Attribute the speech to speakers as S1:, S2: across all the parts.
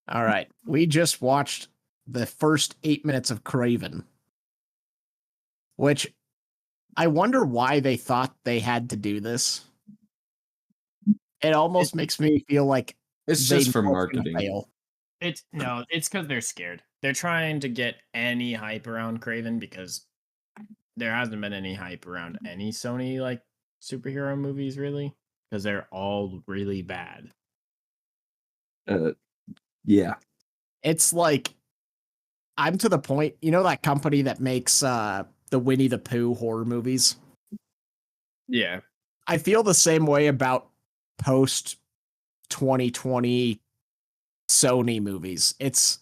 S1: All right. We just watched the first 8 minutes of Craven, which I wonder why they thought they had to do this. It
S2: It,
S1: almost makes me feel like
S3: It's
S1: they
S3: just for
S1: know it's gonna
S3: marketing.
S1: fail.
S2: it's because they're scared. They're trying to get any hype around Craven because there hasn't been any hype around any Sony like superhero movies really because they're all really bad.
S3: Yeah.
S1: It's like I'm to the point, you know that company that makes the Winnie the Pooh horror movies?
S2: Yeah.
S1: I feel the same way about post 2020 Sony movies. It's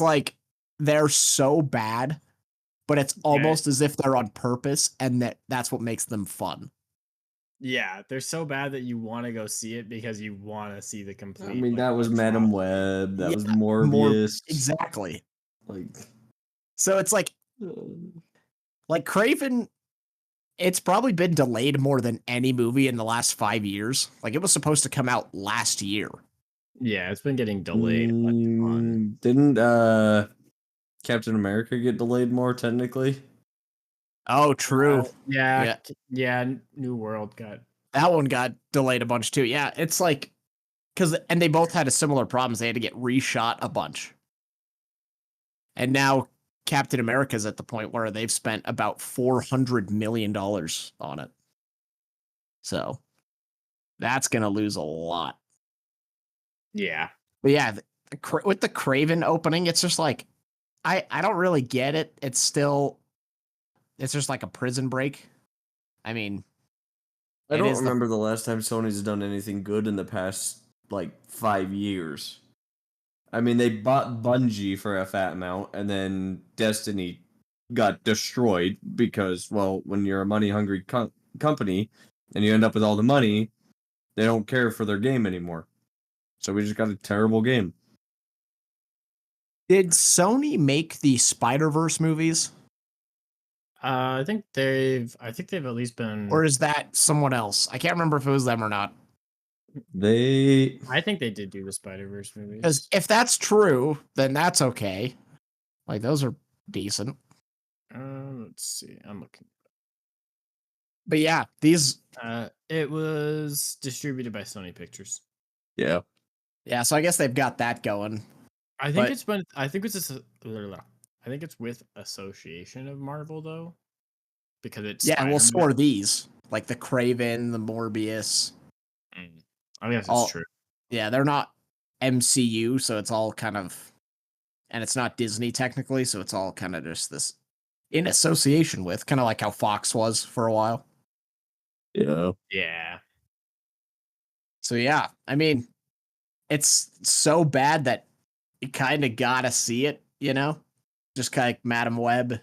S1: like they're so bad, but it's almost as if they're on purpose and that's what makes them fun.
S2: Yeah, they're so bad that you want to go see it because you want to see the complete.
S3: I mean,
S2: like,
S3: that was Madam Web. That was
S1: More
S3: Morbius.
S1: exactly.
S3: Like,
S1: So it's like Craven, it's probably been delayed more than any movie in the last 5 years. Like it was supposed to come out last year.
S2: Yeah, it's been getting delayed. a bunch of times.
S3: Didn't Captain America get delayed more technically?
S1: Oh, true.
S2: Yeah. New World got.
S1: That one got delayed a bunch too. Yeah, it's like and they both had a similar problems. They had to get reshot a bunch. And now Captain America's at the point where they've spent about $400 million on it. So that's going to lose a lot.
S2: Yeah.
S1: But yeah, with the Craven opening, it's just like, I don't really get it. It's just like a prison break. I mean,
S3: I don't remember the last time Sony's done anything good in the past, 5 years. I mean, they bought Bungie for a fat amount, and then Destiny got destroyed because, well, when you're a money-hungry company and you end up with all the money, they don't care for their game anymore. So we just got a terrible game.
S1: Did Sony make the Spider-Verse movies?
S2: I think they've at least been.
S1: Or is that someone else? I can't remember if it was them or not.
S2: I think they did do the Spider-Verse movies.
S1: Because if that's true, then that's okay. Like those are decent.
S2: Let's see. I'm looking.
S1: But yeah, these.
S2: It was distributed by Sony Pictures.
S3: Yeah.
S1: Yeah, so I guess they've got that going.
S2: I think it's been. I think it's with Association of Marvel though, because it's.
S1: Yeah, well, so are these like the Craven, the Morbius.
S2: I guess it's true.
S1: Yeah, they're not MCU, so it's all kind of, and it's not Disney technically, so it's all kind of just this in association with, kind of like how Fox was for a while.
S3: Yeah.
S2: Yeah.
S1: So yeah, I mean, it's so bad that you kind of gotta see it, you know? Just kind of like Madam Web,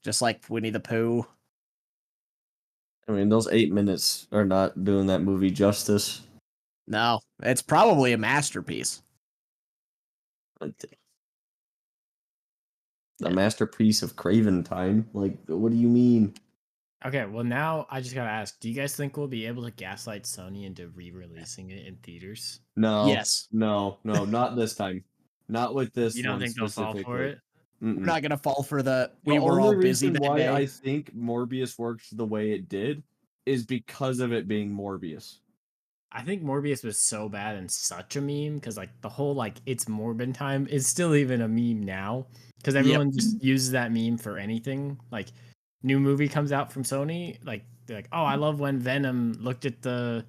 S1: just like Winnie the Pooh.
S3: I mean, those 8 minutes are not doing that movie justice.
S1: No, it's probably a masterpiece.
S3: A masterpiece of Craven time? Like, what do you mean?
S2: Okay, well now I just gotta ask, do you guys think we'll be able to gaslight Sony into re-releasing it in theaters?
S3: No.
S1: Yes.
S3: No, not this time. Not with this.
S2: You don't think they'll fall for it?
S1: We're not gonna fall for the
S3: we
S1: were all busy
S3: reason
S1: that
S3: why
S1: day.
S3: I think Morbius worked the way it did is because of it being Morbius.
S2: I think Morbius was so bad and such a meme because like the whole it's Morbin time is still even a meme now because everyone just uses that meme for anything. Like new movie comes out from Sony, like they're like, oh, I love when Venom looked at the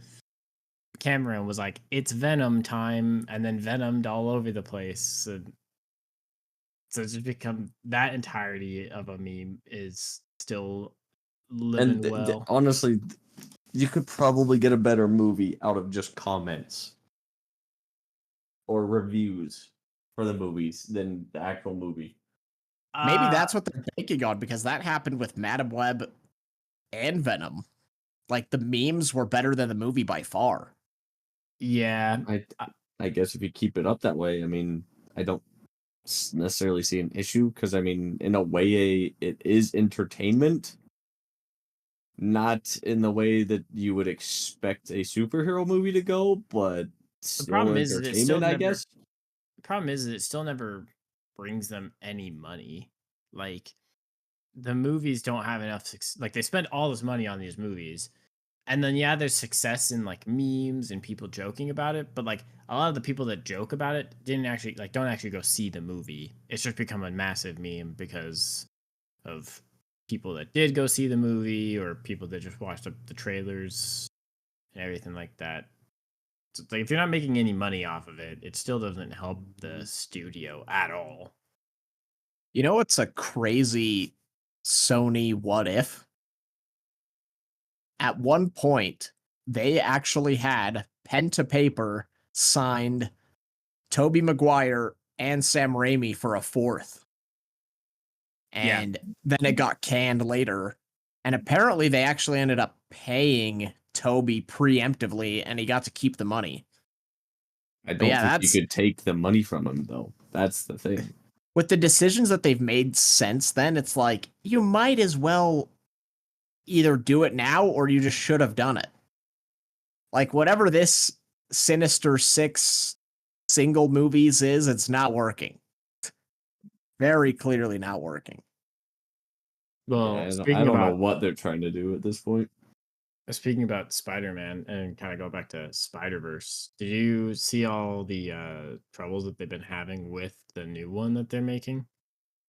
S2: camera and was like, it's Venom time, and then Venomed all over the place. So it's just become that entirety of a meme is still living well.
S3: Honestly, you could probably get a better movie out of just comments or reviews for the movies than the actual movie.
S1: Maybe that's what they're thinking on, because that happened with Madam Web and Venom. Like the memes were better than the movie by far.
S2: Yeah,
S3: I guess if you keep it up that way, I mean, I don't necessarily see an issue because I mean, in a way, it is entertainment. Not in the way that you would expect a superhero movie to go, but
S2: the problem is
S3: entertainment, I guess.
S2: problem is it still never brings them any money. Like the movies don't have enough like they spend all this money on these movies. And then yeah, there's success in like memes and people joking about it, but like a lot of the people that joke about it didn't actually like don't actually go see the movie. It's just become a massive meme because of people that did go see the movie or people that just watched the trailers and everything like that. So it's like if you're not making any money off of it, it still doesn't help the studio at all.
S1: You know what's a crazy Sony what if? At one point, they actually had pen to paper signed Tobey Maguire and Sam Raimi for a fourth. And then it got canned later. And apparently they actually ended up paying Toby preemptively and he got to keep the money.
S3: I don't think you could take the money from him though. That's the thing.
S1: With the decisions that they've made since then, it's like you might as well either do it now or you just should have done it. Like whatever this Sinister Six single movies is, it's not working. Very clearly not working.
S2: Well,
S3: yeah, I don't know what they're trying to do at this point.
S2: Speaking about Spider-Man and kind of go back to Spider-Verse, did you see all the troubles that they've been having with the new one that they're making?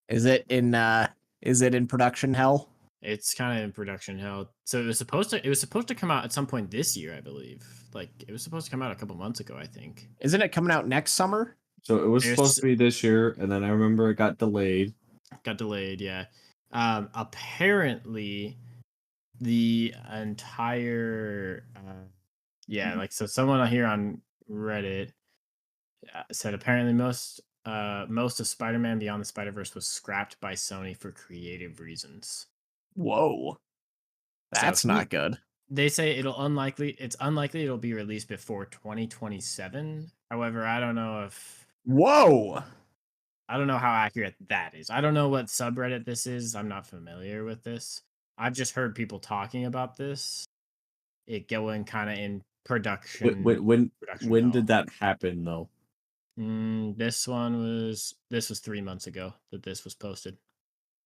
S1: Is it in production hell?
S2: It's kind of in production hell. So it was supposed to come out at some point this year, I believe. Like it was supposed to come out a couple months ago, I think.
S1: Isn't it coming out next summer?
S3: So it was supposed to be this year, and then I remember it got delayed.
S2: Yeah. Apparently the entire so someone here on Reddit said apparently most of Spider-Man Beyond the Spider-Verse was scrapped by Sony for creative reasons.
S1: Whoa. That's not good.
S2: They say it's unlikely it'll be released before 2027. However, I don't know how accurate that is. I don't know what subreddit this is. I'm not familiar with this. I've just heard people talking about this. It going kind of in production.
S3: When did that happen though?
S2: This was 3 months ago that this was posted.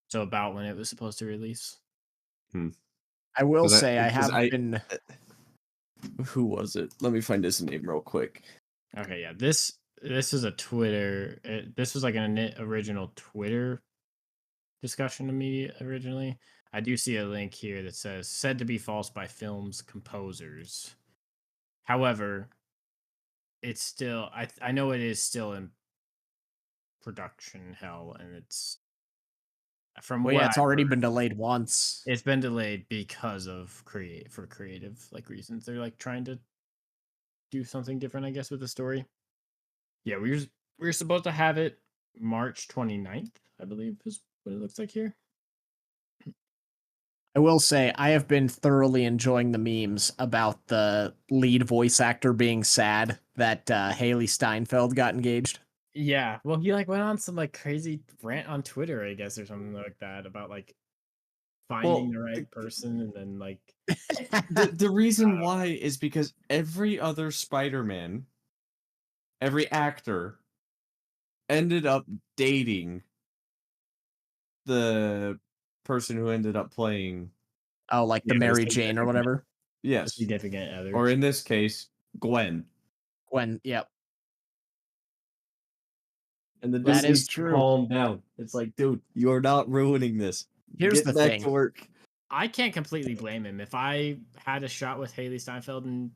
S2: So about when it was supposed to release.
S1: I will say I have been.
S3: Who was it? Let me find his name real quick.
S2: Okay, yeah. This is a Twitter. This was like an original Twitter discussion to me originally. I do see a link here that says said to be false by film's composers. However, it's still I know it is still in production hell, and it's
S1: it's already been delayed once.
S2: It's been delayed because of creative like reasons. They're like trying to do something different, I guess, with the story. Yeah, we were supposed to have it March 29th, I believe, is what it looks like here.
S1: I will say I have been thoroughly enjoying the memes about the lead voice actor being sad that Haley Steinfeld got engaged.
S2: Yeah, well, he like went on some like crazy rant on Twitter, I guess, or something like that about like finding the right person, and then like
S3: the reason why is because every other Spider-Man, every actor ended up dating the person who ended up playing
S1: like the Mary Jane or whatever.
S3: Yes.
S2: Significant other.
S3: Or in this case, Gwen.
S1: Yep.
S3: And that is true. Calm down. It's like, dude, you're not ruining this.
S1: Here's the thing.
S3: To work.
S2: I can't completely blame him. If I had a shot with Haley Steinfeld and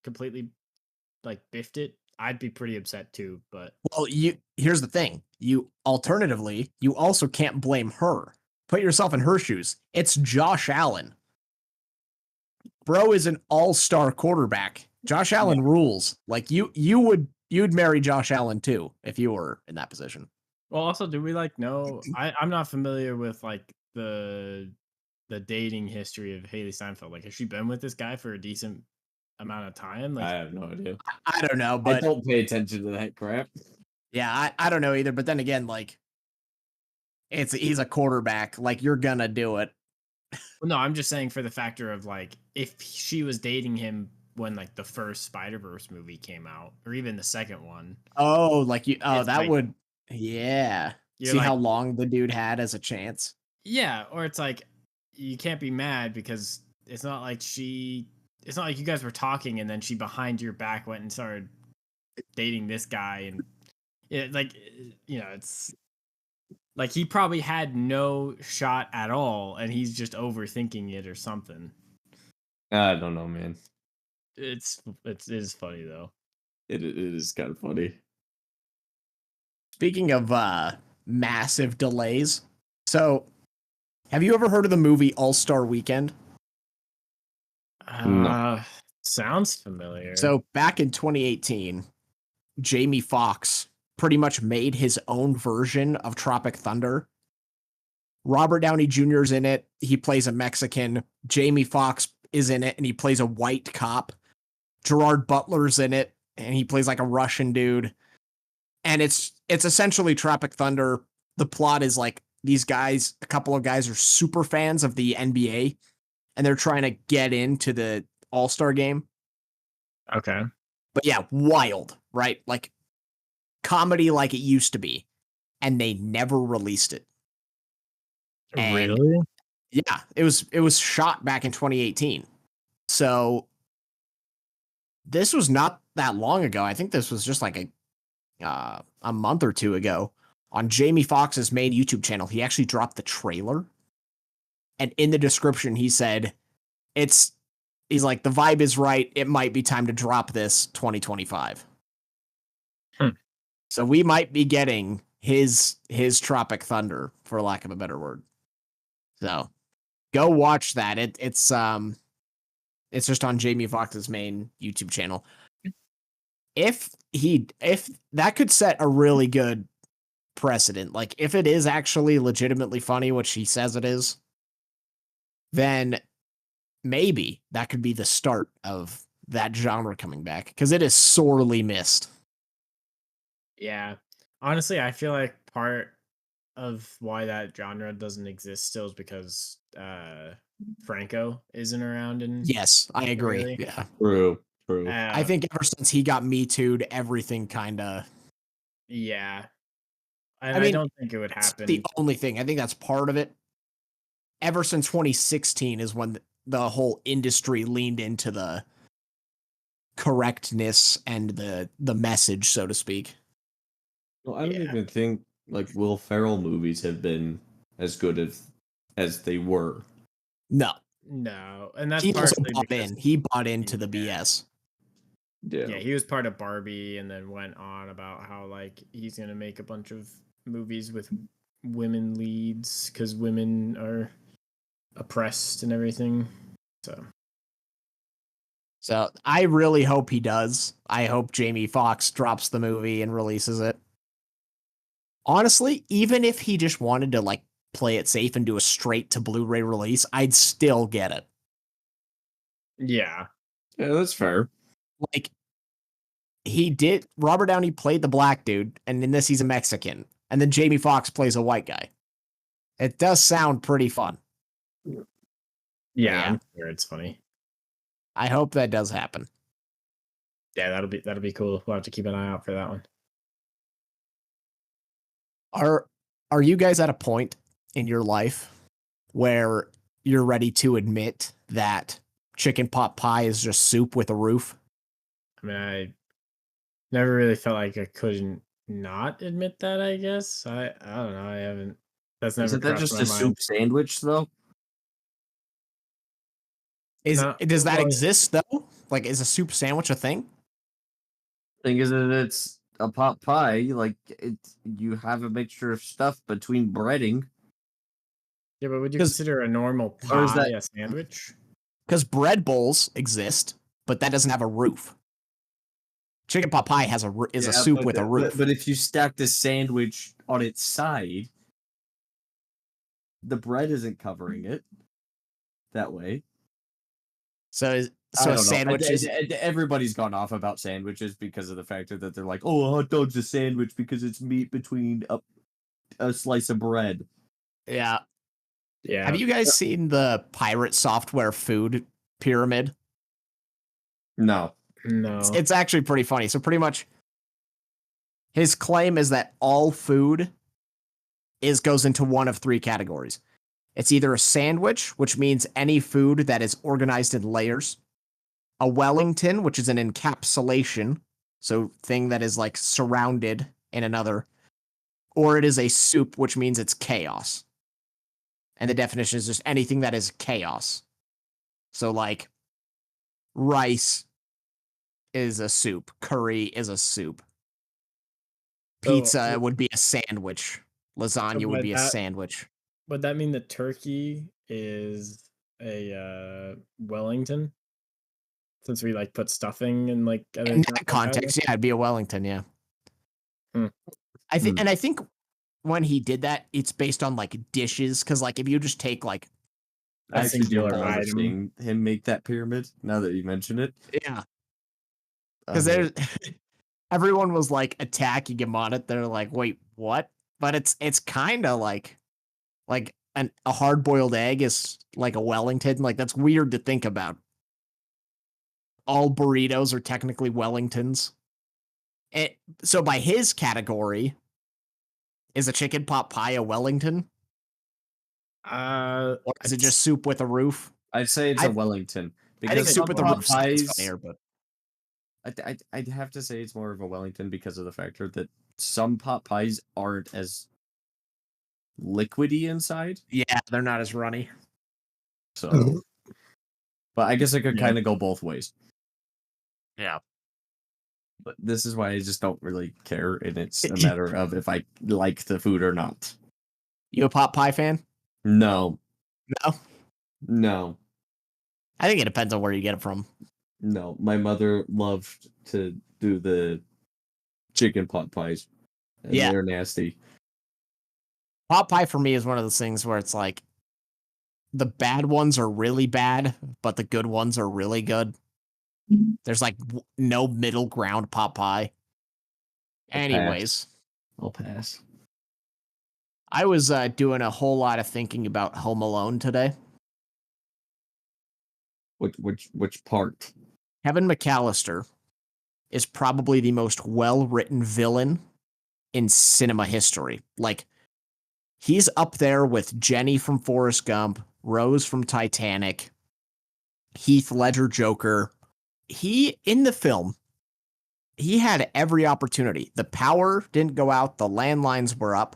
S2: completely like biffed it, I'd be pretty upset too. But
S1: here's the thing. You also can't blame her. Put yourself in her shoes. It's Josh Allen. Bro is an all-star quarterback. Josh Allen rules. Like you'd marry Josh Allen too if you were in that position.
S2: Well, also, do we like know? I'm not familiar with like the dating history of Haley Steinfeld. Like, has she been with this guy for a decent amount of time? Like,
S3: I have no idea.
S1: I don't know, but
S3: I don't pay attention to that crap.
S1: Yeah, I don't know either. But then again, like, he's a quarterback. Like, you're gonna do it.
S2: Well, no, I'm just saying for the factor of like, if she was dating him when like the first Spider-Verse movie came out, or even the second one.
S1: Oh, like you. Oh,
S2: It's
S1: that
S2: like,
S1: would. Yeah.
S2: you're
S1: See
S2: like,
S1: how long the dude had as a chance.
S2: yeah, or it's like you can't be mad because it's not like you guys were talking and then she behind your back went and started dating this guy, and it's like he probably had no shot at all and he's just overthinking it or something.
S3: I don't know, man.
S2: It is funny though.
S3: It is kind of funny.
S1: Speaking of massive delays, so have you ever heard of the movie All-Star Weekend?
S3: No.
S2: Sounds familiar.
S1: So back in 2018, Jamie Foxx pretty much made his own version of Tropic Thunder. Robert Downey Jr. is in it. He plays a Mexican. Jamie Foxx is in it, and he plays a white cop. Gerard Butler's in it, and he plays like a Russian dude. And it's essentially Tropic Thunder. The plot is like these guys, a couple of guys are super fans of the NBA, and they're trying to get into the All-Star game.
S2: Okay.
S1: But yeah, wild, right? Like comedy like it used to be. And they never released it. And
S2: really?
S1: yeah, it was shot back in 2018. So this was not that long ago. I think this was just like a month or two ago on Jamie Foxx's main YouTube channel. He actually dropped the trailer. And in the description he said he's like, the vibe is right. It might be time to drop this 2025. So we might be getting his Tropic Thunder, for lack of a better word. So go watch that. It's just on Jamie Foxx's main YouTube channel. If that could set a really good precedent, like if it is actually legitimately funny, which he says it is, then maybe that could be the start of that genre coming back, because it is sorely missed.
S2: Yeah. Honestly, I feel like part of why that genre doesn't exist still is because Franco isn't around. And
S1: Yes, I agree.
S2: really.
S1: Yeah.
S3: True.
S1: I think ever since he got Me Too'd, everything kind of.
S2: Yeah. And
S1: I mean,
S2: I don't think it would
S1: it's
S2: happen.
S1: the only thing. I think that's part of it. Ever since 2016 is when the whole industry leaned into the correctness and the message, so to speak.
S3: Well, I don't
S2: Yeah.
S3: even think like Will Ferrell movies have been as good as they were.
S1: No,
S2: And that's
S1: he also
S2: partially
S1: bought
S2: because
S1: in. He bought into the
S2: Yeah.
S1: BS.
S2: Yeah, he was part of Barbie and then went on about how like he's gonna make a bunch of movies with women leads because women are oppressed and everything.
S1: So I really hope he does. I hope Jamie Foxx drops the movie and releases it. Honestly, even if he just wanted to like play it safe and do a straight to Blu-ray release, I'd still get it.
S2: Yeah,
S3: that's fair.
S1: Like, Robert Downey played the black dude, and in this he's a Mexican, and then Jamie Foxx plays a white guy. It does sound pretty fun.
S2: Yeah, I'm sure it's funny.
S1: I hope that does happen.
S2: Yeah, that'll be cool. We'll have to keep an eye out for that one.
S1: Are you guys at a point in your life where you're ready to admit that chicken pot pie is just soup with a roof?
S2: I mean, I never really felt like I couldn't not admit that, I guess. I don't know. I haven't. That's never
S3: Isn't that
S2: crossed
S3: just
S2: my
S3: a
S2: mind.
S3: soup sandwich though?
S1: Does that exist though? Like, is a soup sandwich a thing?
S3: Thing is that it's a pot pie. Like you have a mixture of stuff between breading.
S2: Yeah, but would you consider a normal pie a sandwich?
S1: Because bread bowls exist, but that doesn't have a roof. Chicken pot pie is a soup with a roof.
S3: But if you stack the sandwich on its side, the bread isn't covering it that way.
S1: So a sandwich is...
S3: Everybody's gone off about sandwiches because of the fact that they're like, oh, a hot dog's a sandwich because it's meat between a slice of bread.
S1: Yeah.
S2: Yeah.
S1: Have you guys seen the pirate software food pyramid?
S3: No.
S1: It's actually pretty funny. So pretty much his claim is that all food goes into one of three categories. It's either a sandwich, which means any food that is organized in layers, a Wellington, which is an encapsulation, so thing that is like surrounded in another, or it is a soup, which means it's chaos. And the definition is just anything that is chaos. So like rice is a soup, curry is a soup. Pizza would be a sandwich. Lasagna would be a sandwich.
S2: Would that mean the turkey is a Wellington? Since we like put stuffing in like
S1: in that context, yeah, it'd be a Wellington, yeah. I think when he did that, it's based on like dishes, because like if you just take like
S3: I actually do remember seeing him make that pyramid. Now that you mention it,
S1: yeah, because there's everyone was like attacking him on it. They're like, wait, what? But it's kind of like a hard boiled egg is like a Wellington. Like that's weird to think about. All burritos are technically Wellingtons. So by his category, is a chicken pot pie a Wellington? Or is it just soup with a roof?
S3: I'd say it's a Wellington.
S1: I think soup with a roof is funnier, but
S3: I'd have to say it's more of a Wellington because of the factor that some pot pies aren't as liquidy inside.
S1: Yeah, they're not as runny.
S3: So, but I guess it could kind of go both ways.
S1: Yeah.
S3: But this is why I just don't really care, and it's a matter of if I like the food or not.
S1: You a pot pie fan?
S3: No.
S1: No?
S3: No.
S1: I think it depends on where you get it from.
S3: No. My mother loved to do the chicken pot pies. And they're nasty.
S1: Pot pie for me is one of those things where it's like the bad ones are really bad, but the good ones are really good. There's like no middle ground pot pie. Anyways,
S3: I'll pass.
S1: I was doing a whole lot of thinking about Home Alone today.
S3: Which part?
S1: Kevin McAllister is probably the most well-written villain in cinema history. Like, he's up there with Jenny from Forrest Gump, Rose from Titanic, Heath Ledger Joker. He, in the film, he had every opportunity. The power didn't go out. The landlines were up.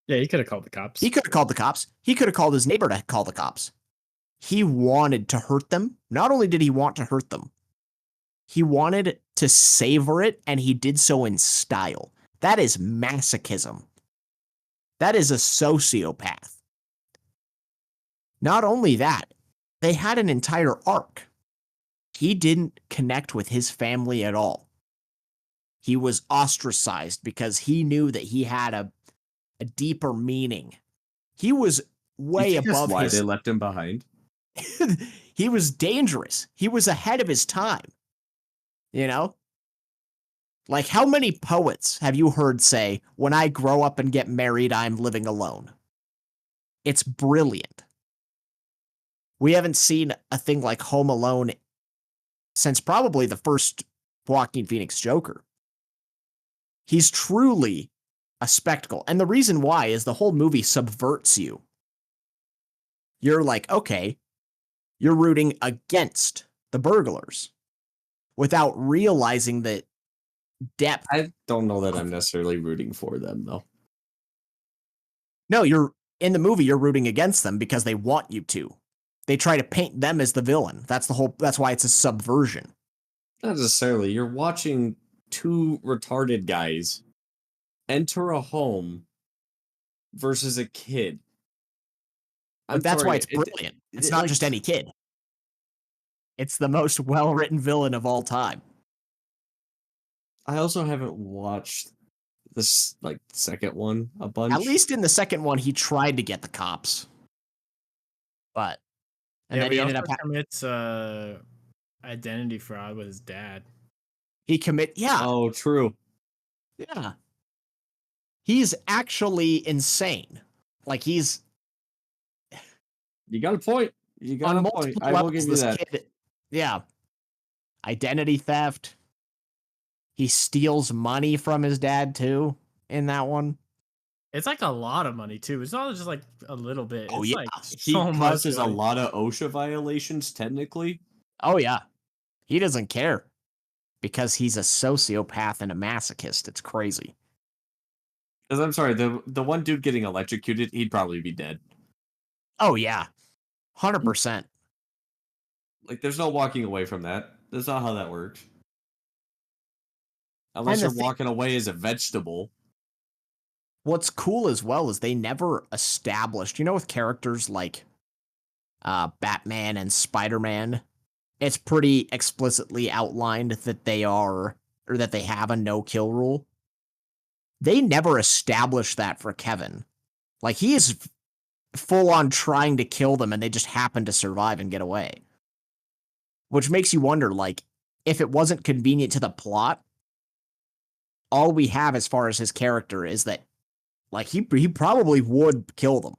S2: Yeah, he could have called the cops.
S1: He could have called the cops. He could have called his neighbor to call the cops. He wanted to hurt them. Not only did he want to hurt them, he wanted to savor it, and he did so in style. That is masochism. That is a sociopath. Not only that, they had an entire arc. He didn't connect with his family at all. He was ostracized because he knew that he had a deeper meaning. He was way above
S3: why they left him behind.
S1: He was dangerous. He was ahead of his time. You know? Like, how many poets have you heard say, when I grow up and get married, I'm living alone? It's brilliant. We haven't seen a thing like Home Alone since probably the first Joaquin Phoenix Joker. He's truly a spectacle. And the reason why is the whole movie subverts you. You're like, okay, you're rooting against the burglars without realizing the depth.
S3: I don't know that I'm necessarily rooting for them, though.
S1: No, you're in the movie, you're rooting against them because they want you to. They try to paint them as the villain. That's why it's a subversion.
S3: Not necessarily. You're watching two retarded guys enter a home versus a kid.
S1: But that's why it's brilliant. It's not just any kid. It's the most well-written villain of all time.
S3: I also haven't watched this second one a bunch.
S1: At least in the second one, he tried to get the cops. But
S2: then he ended up commits identity fraud with his dad.
S1: Yeah.
S3: Oh, true.
S1: Yeah. He's actually insane. Like, he's...
S3: You got a point. You got a point. I will give you that.
S1: Yeah. identity theft. He steals money from his dad too in that one.
S2: It's like a lot of money too. It's not just like a little bit.
S1: Oh,
S2: It's
S1: yeah.
S2: like
S3: He
S2: so much
S3: causes a
S2: money.
S3: lot of OSHA violations, technically.
S1: Oh yeah. He doesn't care because he's a sociopath and a masochist. It's crazy.
S3: Because I'm sorry, the one dude getting electrocuted, he'd probably be dead.
S1: Oh yeah. 100%.
S3: Like, there's no walking away from that. That's not how that works. Unless you're walking away as a vegetable.
S1: What's cool as well is they never established, with characters like Batman and Spider-Man, it's pretty explicitly outlined that they have a no-kill rule. They never established that for Kevin. Like, he is full on trying to kill them and they just happen to survive and get away. Which makes you wonder, like, if it wasn't convenient to the plot, all we have as far as his character is that, like, he probably would kill them.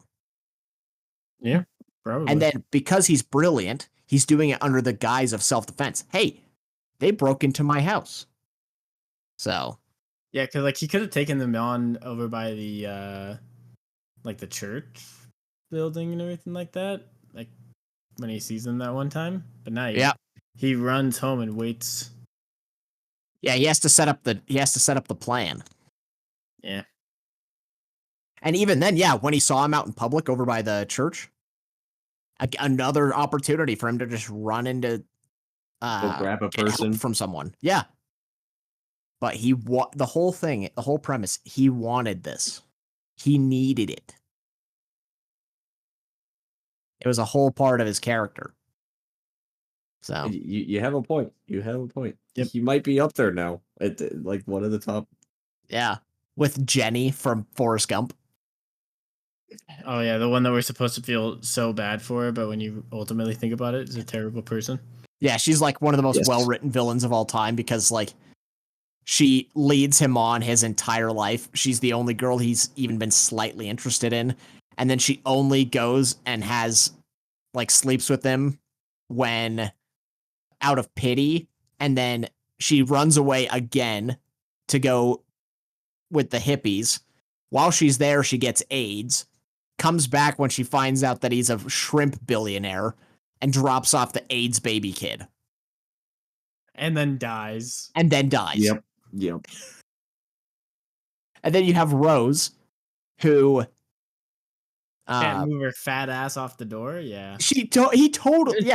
S2: Yeah, probably.
S1: And then because he's brilliant, he's doing it under the guise of self-defense. Hey, they broke into my house. So.
S2: Yeah, because like he could have taken them on over by the like the church building and everything like that. Like when he sees them that one time. But now he runs home and waits.
S1: Yeah, he has to set up the plan.
S2: Yeah.
S1: And even then, when he saw him out in public over by the church, another opportunity for him to just run into
S3: go grab a person
S1: from someone. Yeah. But the whole premise, he wanted this. He needed it. It was a whole part of his character. So
S3: you have a point. You have a point.
S2: Yep.
S3: He might be up there now at like one of the top.
S1: Yeah, with Jenny from Forrest Gump.
S2: Oh yeah, the one that we're supposed to feel so bad for, but when you ultimately think about it, is a terrible person.
S1: Yeah, she's like one of the most well-written villains of all time because like she leads him on his entire life. She's the only girl he's even been slightly interested in, and then she only goes and has like sleeps with him when out of pity, and then she runs away again to go with the hippies. While she's there, she gets AIDS, comes back when she finds out that he's a shrimp billionaire, and drops off the AIDS baby kid.
S2: And then dies.
S3: Yep.
S1: And then you have Rose, who
S2: can't move her fat ass off the door. Yeah,
S1: he totally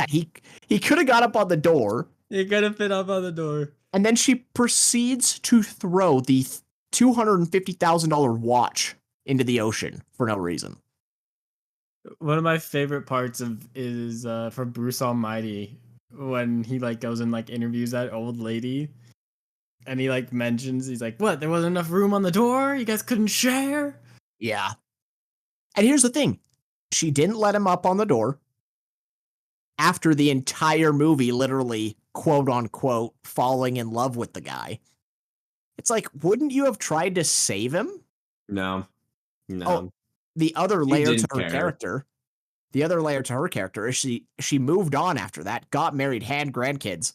S1: he could have got up on the door.
S2: He could have fit up on the door.
S1: And then she proceeds to throw the $250,000 watch into the ocean for no reason.
S2: One of my favorite parts is from Bruce Almighty when he like goes and like interviews that old lady, and he like mentions he's like, "What? There wasn't enough room on the door? You guys couldn't share?"
S1: Yeah. And here's the thing. She didn't let him up on the door after the entire movie literally, quote unquote, falling in love with the guy. It's like, wouldn't you have tried to save him?
S3: No.
S1: Oh, the other layer to her character. The other layer to her character is she moved on after that, got married, had grandkids.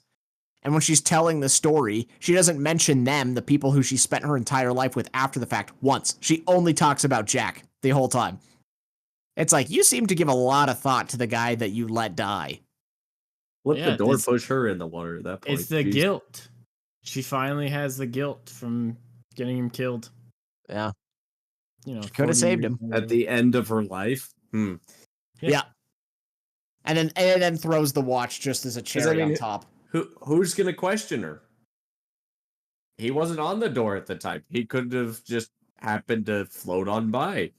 S1: And when she's telling the story, she doesn't mention them, the people who she spent her entire life with after the fact, once. She only talks about Jack the whole time. It's like, you seem to give a lot of thought to the guy that you let die.
S3: Let the door push her in the water at that point.
S2: It's the guilt. She finally has the guilt from getting him killed.
S1: Yeah.
S2: She
S1: could have saved him.
S3: At the end of her life?
S1: Yeah. And then throws the watch just as a cherry on top.
S3: Who's going to question her? He wasn't on the door at the time. He could have just happened to float on by.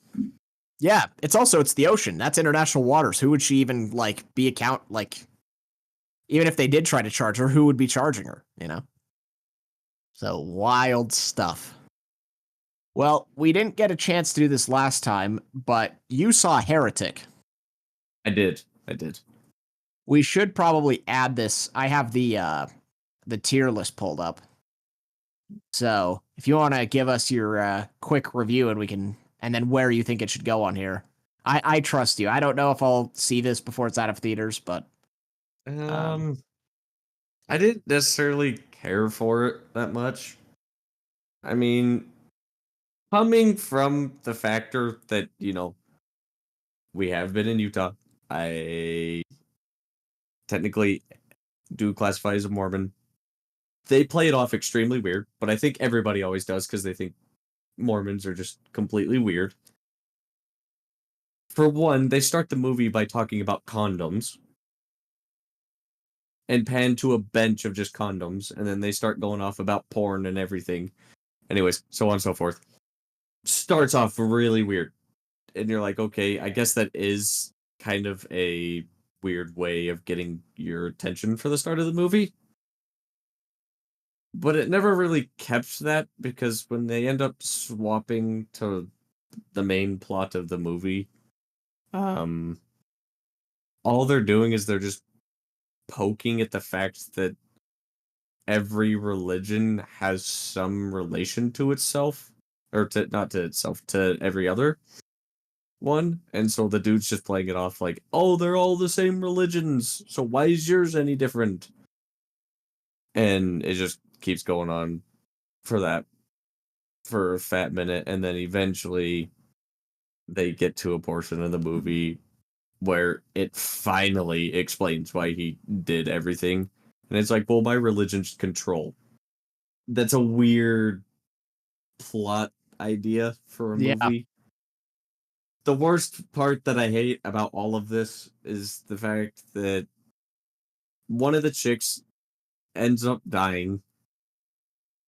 S1: Yeah, it's the ocean. That's international waters. Who would she even even if they did try to charge her, who would be charging her, So wild stuff. Well, we didn't get a chance to do this last time, but you saw Heretic.
S3: I did.
S1: We should probably add this. I have the tier list pulled up. So if you want to give us your quick review and then where you think it should go on here. I trust you. I don't know if I'll see this before it's out of theaters, but
S3: I didn't necessarily care for it that much. I mean, coming from the factor that, we have been in Utah, I technically do classify as a Mormon. They play it off extremely weird, but I think everybody always does because they think Mormons are just completely weird. For one, they start the movie by talking about condoms and pan to a bench of just condoms, and then they start going off about porn and everything. Anyways, so on and so forth. Starts off really weird. And you're like, okay, I guess that is kind of a weird way of getting your attention for the start of the movie. But it never really kept that because when they end up swapping to the main plot of the movie, all they're doing is they're just poking at the fact that every religion has some relation to itself, or to not to itself, to every other one. And so the dude's just playing it off like, oh, they're all the same religions, so why is yours any different? And it just keeps going on for a fat minute, and then eventually they get to a portion of the movie where it finally explains why he did everything. And it's like, well, my religion's control. That's a weird plot idea for a
S1: Yeah.
S3: movie. The worst part that I hate about all of this is the fact that one of the chicks ends up dying,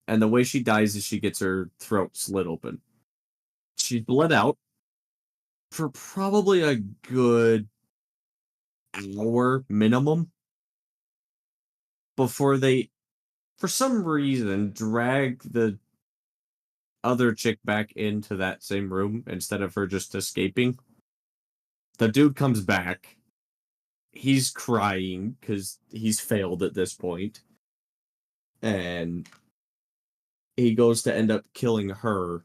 S3: and the way she dies is she gets her throat slit open. She bled out for probably a good hour minimum before they, for some reason, drag the other chick back into that same room instead of her just escaping. The dude comes back. He's crying because he's failed at this point. And he goes to end up killing her.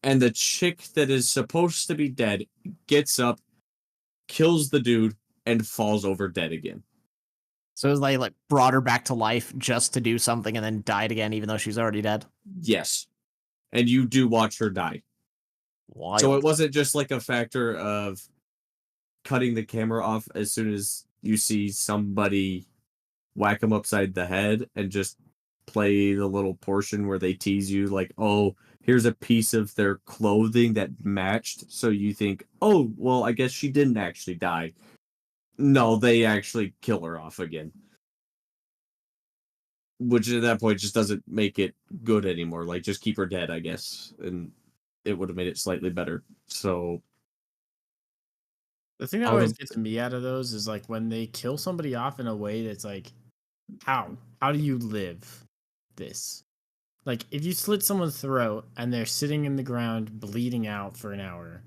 S3: And the chick that is supposed to be dead gets up, kills the dude, and falls over dead again.
S1: So it was like brought her back to life just to do something and then died again, even though she's already dead.
S3: Yes. And you do watch her die.
S1: Wild.
S3: So it wasn't just like a factor of cutting the camera off as soon as you see somebody whack them upside the head and just play the little portion where they tease you like, oh, here's a piece of their clothing that matched. So you think, oh, well, I guess she didn't actually die. No, they actually kill her off again. Which at that point just doesn't make it good anymore. Like, just keep her dead, I guess. And it would have made it slightly better. So
S2: the thing that always gets me out of those is like when they kill somebody off in a way that's like, how do you live this? Like, if you slit someone's throat and they're sitting in the ground bleeding out for an hour,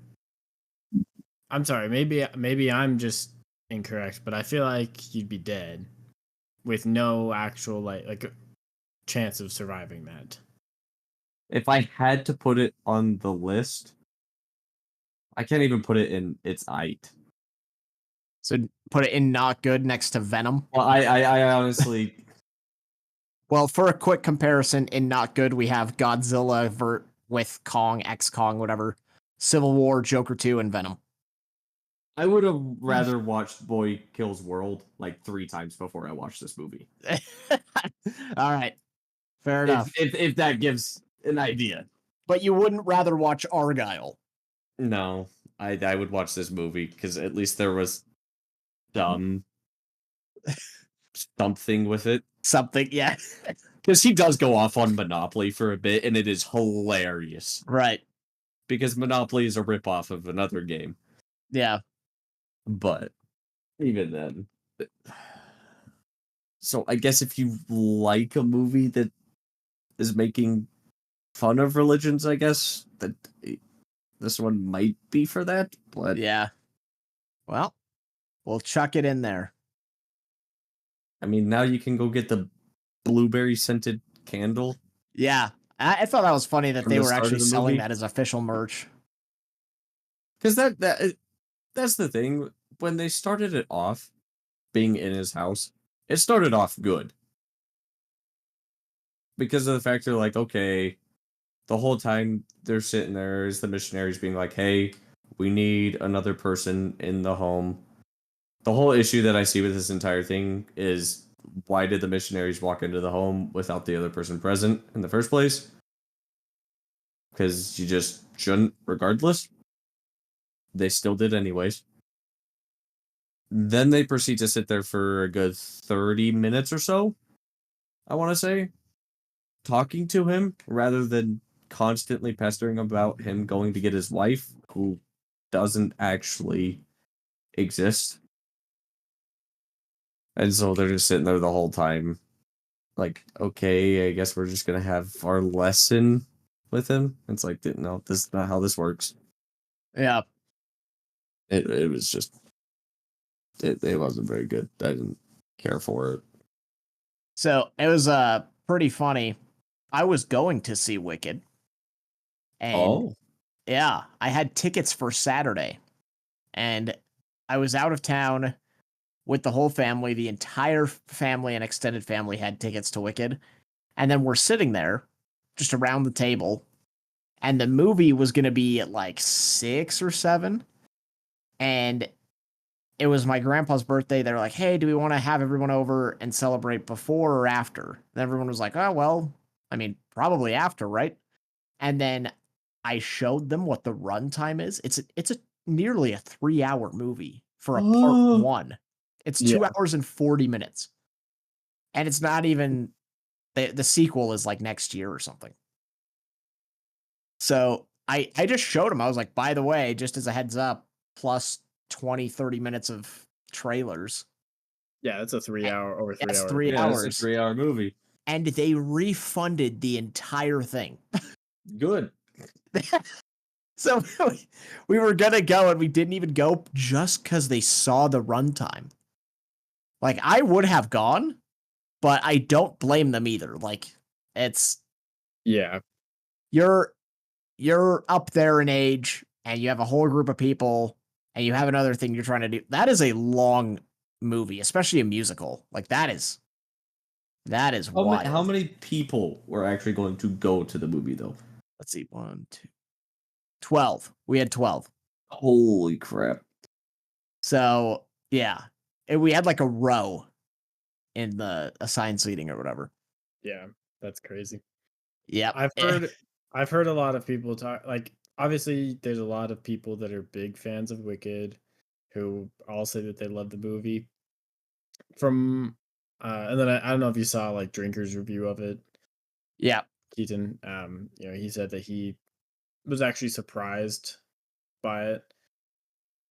S2: I'm sorry, maybe I'm just incorrect, but I feel like you'd be dead with no actual like chance of surviving that.
S3: If I had to put it on the list, I can't even put it in its height.
S1: So put it in not good next to Venom.
S3: Well, I honestly.
S1: Well, for a quick comparison, in not good, we have Godzilla with Kong, X-Kong, whatever, Civil War, Joker 2, and Venom.
S3: I would have rather watched Boy Kills World like 3 times before I watched this movie.
S1: All right. Fair enough.
S3: If that gives an idea.
S1: But you wouldn't rather watch Argyle?
S3: No, I would watch this movie because at least there was something with it.
S1: Something, yeah.
S3: Because he does go off on Monopoly for a bit, and it is hilarious.
S1: Right.
S3: Because Monopoly is a ripoff of another game.
S1: Yeah.
S3: But even then. So I guess if you like a movie that is making fun of religions, I guess that this one might be for that. But
S1: yeah. Well, we'll chuck it in there.
S3: I mean, now you can go get the blueberry scented candle.
S1: Yeah. I thought that was funny that they were actually selling that as official merch.
S3: Because that's the thing. When they started it off being in his house, it started off good. because of the fact they're like, okay, the whole time they're sitting there is the missionaries being like, hey, we need another person in the home. The whole issue that I see with this entire thing is, why did the missionaries walk into the home without the other person present in the first place? Because you just shouldn't, regardless. They still did anyways. Then they proceed to sit there for a good 30 minutes or so, I want to say, talking to him rather than constantly pestering about him going to get his wife, who doesn't actually exist. And so they're just sitting there the whole time, like, okay, I guess we're just gonna have our lesson with him. It's like, no, this is not how this works.
S1: Yeah.
S3: It was just, it wasn't very good. I didn't care for it.
S1: So it was pretty funny. I was going to see Wicked. And yeah, I had tickets for Saturday. And I was out of town with the whole family. The entire family and extended family had tickets to Wicked. And then we're sitting there just around the table. And the movie was going to be at like 6 or 7. And it was my grandpa's birthday. They're like, hey, do we want to have everyone over and celebrate before or after? And everyone was like, oh, well, I mean, probably after, right? And then I showed them what the runtime is. It's a nearly a 3-hour movie for a part 1. It's 2 hours and 40 minutes. And it's not even, the sequel is like next year or something. So I just showed him. I was like, by the way, just as a heads up, plus 20, 30 minutes of trailers.
S2: Yeah, that's a 3-hour, over 3
S1: That's
S2: hours.
S1: 3 hours.
S3: It's a 3-hour movie.
S1: And they refunded the entire thing.
S3: Good.
S1: So we were gonna go and we didn't even go just because they saw the runtime. Like, I would have gone, but I don't blame them either. Like, it's,
S2: Yeah,
S1: you're up there in age and you have a whole group of people and you have another thing you're trying to do. That is a long movie, especially a musical. Like, that is wild.
S3: How many people were actually going to go to the movie, though?
S1: Let's see, 1, 2, 12. We had 12.
S3: Holy crap.
S1: So, yeah. We had like a row in the assigned seating or whatever.
S2: yeah, that's crazy.
S1: Yeah.
S2: I've heard a lot of people talk, like, obviously there's a lot of people that are big fans of Wicked who all say that they love the movie. From and then I don't know if you saw like Drinker's review of it.
S1: Yeah.
S2: Keaton, he said that he was actually surprised by it.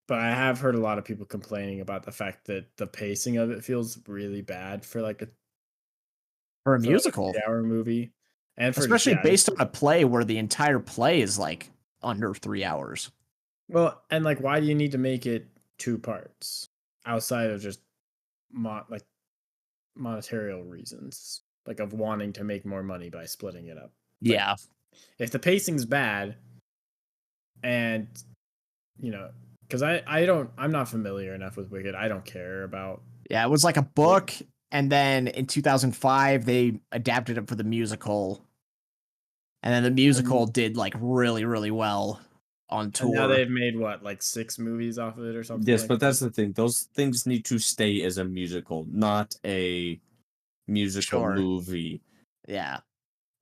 S2: But I have heard a lot of people complaining about the fact that the pacing of it feels really bad for like
S1: a musical,
S2: 3-hour movie, and
S1: especially based on a play where the entire play is like under 3 hours.
S2: Well, and like, why do you need to make it 2 parts outside of just monetary reasons, like of wanting to make more money by splitting it up? Like,
S1: Yeah.
S2: If the pacing's bad, and because I'm not familiar enough with Wicked. I don't care about.
S1: Yeah, it was like a book, and then in 2005 they adapted it for the musical, and then the musical did like really, really well on tour.
S2: And now they've made what, like 6 movies off of it or something.
S3: Yes, but that's the thing. Those things need to stay as a musical, not a musical movie.
S1: Yeah.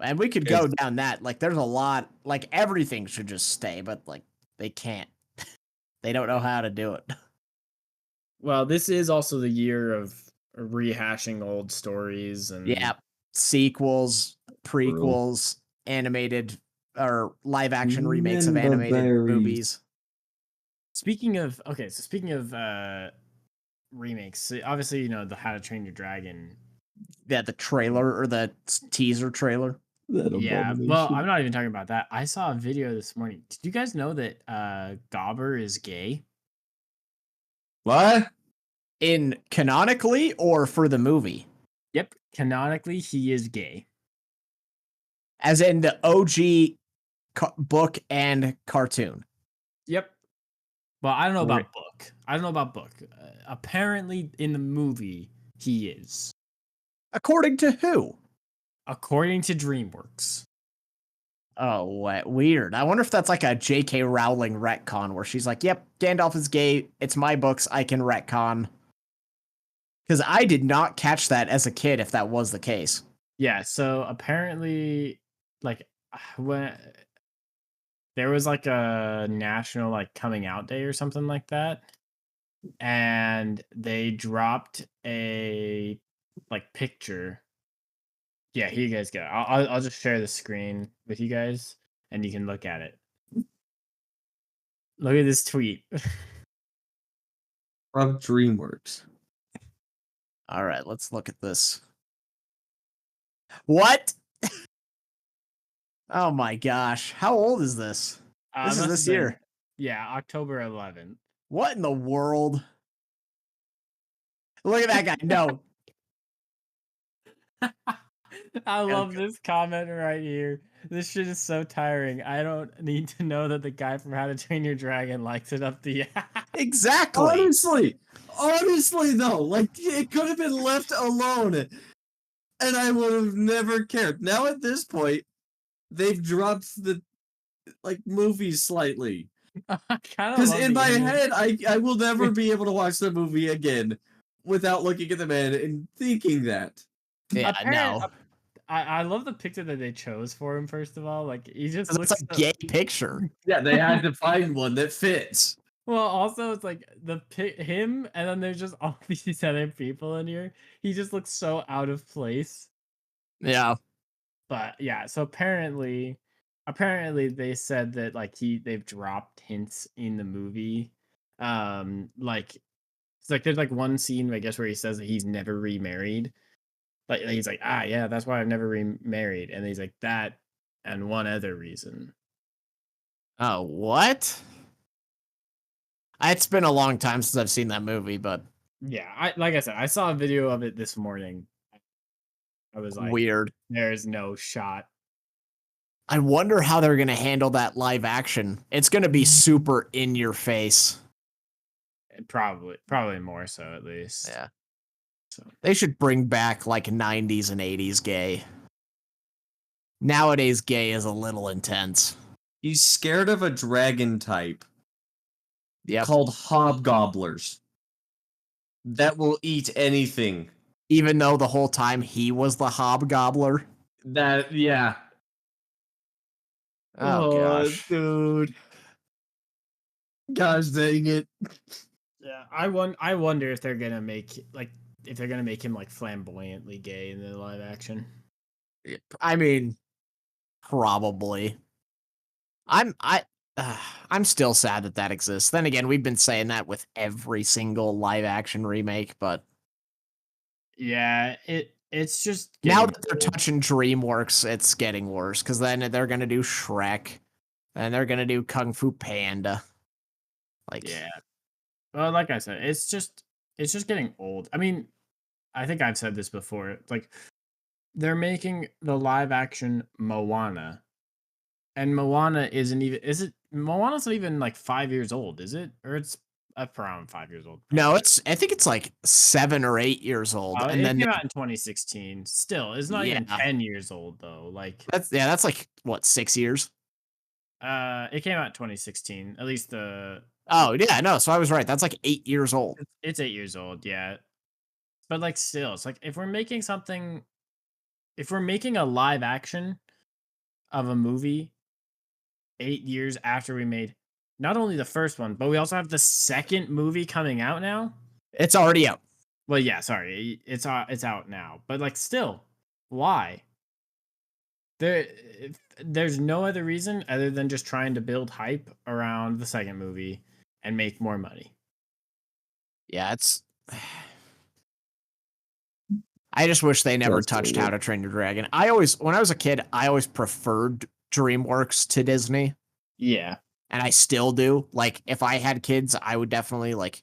S1: And we could go down that. Like, there's a lot, like, everything should just stay, but like they can't. They don't know how to do it.
S2: Well, this is also the year of rehashing old stories and
S1: sequels, prequels, animated or live action remakes of animated movies.
S2: Speaking of remakes, obviously the How to Train Your Dragon.
S1: Yeah, the trailer or the teaser trailer.
S2: Yeah, well, I'm not even talking about that. I saw a video this morning. Did you guys know that Gobber is gay?
S3: What?
S1: In canonically or for the movie?
S2: Yep, canonically he is gay.
S1: As in the OG book and cartoon.
S2: Yep. Well, I don't know about book. Apparently in the movie he is.
S1: According to who?
S2: according to DreamWorks.
S1: Oh, what weird. I wonder if that's like a J.K. Rowling retcon where she's like, "Yep, Gandalf is gay. It's my books. I can retcon." Because I did not catch that as a kid. If that was the case.
S2: Yeah. So apparently, like when there was like a national like coming out day or something like that, and they dropped a like picture. Yeah, here you guys go. I'll just share the screen with you guys, and you can look at it. Look at this tweet.
S3: From DreamWorks.
S1: All right, let's look at this. What? Oh my gosh. How old is this? This is this year.
S2: Yeah, October 11th.
S1: What in the world? Look at that guy. No.
S2: I love this comment right here. This shit is so tiring. I don't need to know that the guy from How to Train Your Dragon likes it up the
S1: Exactly.
S3: Honestly though, like it could have been left alone and I would have never cared. Now at this point, they've dropped the like movies slightly. Because in my head, I will never be able to watch the movie again without looking at the man and thinking that.
S1: Yeah, no.
S2: I love the picture that they chose for him. First of all, like he just looks
S1: like a gay picture.
S3: Yeah, they had to find one that fits.
S2: Well, also it's like him, and then there's just all these other people in here. He just looks so out of place.
S1: Yeah,
S2: but yeah. So apparently they said that like they've dropped hints in the movie. Like it's like there's like one scene I guess where he says that he's never remarried. Like he's like, yeah, that's why I've never remarried. And he's like, that and one other reason.
S1: Oh, what? It's been a long time since I've seen that movie, but
S2: yeah, like I said, I saw a video of it this morning. I was like,
S1: weird.
S2: There's no shot.
S1: I wonder how they're gonna handle that live action. It's gonna be super in your face.
S2: Probably more so at least.
S1: Yeah. So they should bring back like 90s and 80s gay. Nowadays, gay is a little intense.
S3: He's scared of a dragon type.
S1: Yep.
S3: Called hobgobblers. That will eat anything.
S1: Even though the whole time he was the hobgobbler.
S3: Yeah.
S1: Oh gosh.
S3: Dude. Gosh dang it.
S2: Yeah, I wonder if they're gonna make him like flamboyantly gay in the live action.
S1: I mean, probably. I'm still sad that exists. Then again, we've been saying that with every single live action remake, but
S2: yeah, it's just
S1: now that they're touching DreamWorks, it's getting worse because then they're gonna do Shrek, and they're gonna do Kung Fu Panda. Like,
S2: yeah. Well, like I said, it's just getting old. I mean, I think I've said this before. It's like they're making the live action Moana, and Moana Moana's not even like 5 years old, is it? Or it's around 5 years old.
S1: No, I think it's like 7 or 8 years old.
S2: And then it came out in 2016. Still, it's not even 10 years old though. Like
S1: that's like what, 6 years?
S2: It came out in 2016. At least the
S1: Oh yeah, no, so I was right. That's like 8 years old.
S2: It's 8 years old, yeah. But like still, it's like if we're making a live action of a movie 8 years after we made not only the first one, but we also have the second movie coming out now.
S1: It's already out.
S2: Well, yeah, sorry. It's out now. But like still, why? There's no other reason other than just trying to build hype around the second movie and make more money.
S1: Yeah, it's I just wish they never touched How to Train Your Dragon. When I was a kid, I always preferred DreamWorks to Disney.
S2: Yeah.
S1: And I still do. Like, if I had kids, I would definitely like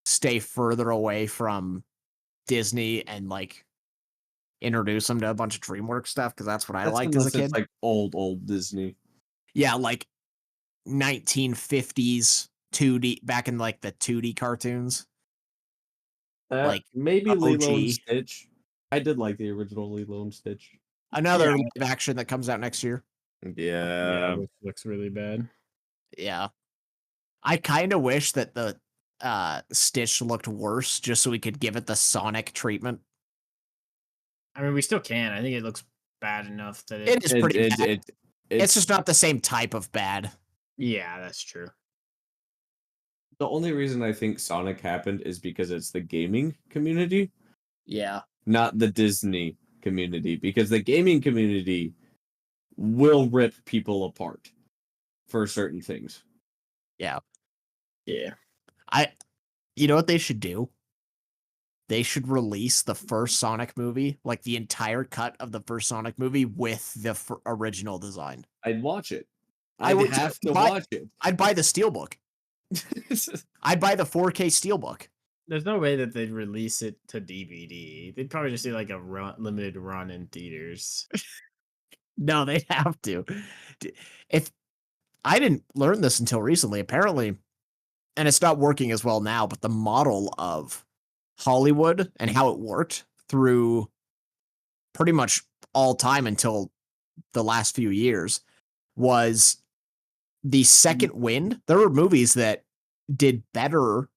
S1: stay further away from Disney and like introduce them to a bunch of DreamWorks stuff because that's what I liked as a kid.
S3: Like old Disney.
S1: Yeah, like 1950s 2D, back in like the 2D cartoons.
S3: Like maybe Lilo and Stitch. I did like the original Lilo and Stitch.
S1: Another live action that comes out next year.
S3: Yeah.
S2: Which looks really bad.
S1: Yeah. I kind of wish that the Stitch looked worse just so we could give it the Sonic treatment.
S2: I mean, we still can. I think it looks bad enough that
S1: It is pretty bad. It's just not the same type of bad.
S2: Yeah, that's true.
S3: The only reason I think Sonic happened is because it's the gaming community.
S1: Yeah.
S3: Not the Disney community. Because the gaming community will rip people apart for certain things.
S1: Yeah.
S2: Yeah.
S1: You know what they should do? They should release the first Sonic movie, like the entire cut of the first Sonic movie with the original design.
S3: I'd watch it.
S1: I would
S3: have to watch it.
S1: I'd buy the Steelbook. I'd buy the 4K Steelbook.
S2: There's no way that they'd release it to DVD. They'd probably just do like a limited run in theaters.
S1: No, they'd have to. If I didn't learn this until recently, apparently, and it's not working as well now, but the model of Hollywood and how it worked through pretty much all time until the last few years was the second wind. There were movies that did better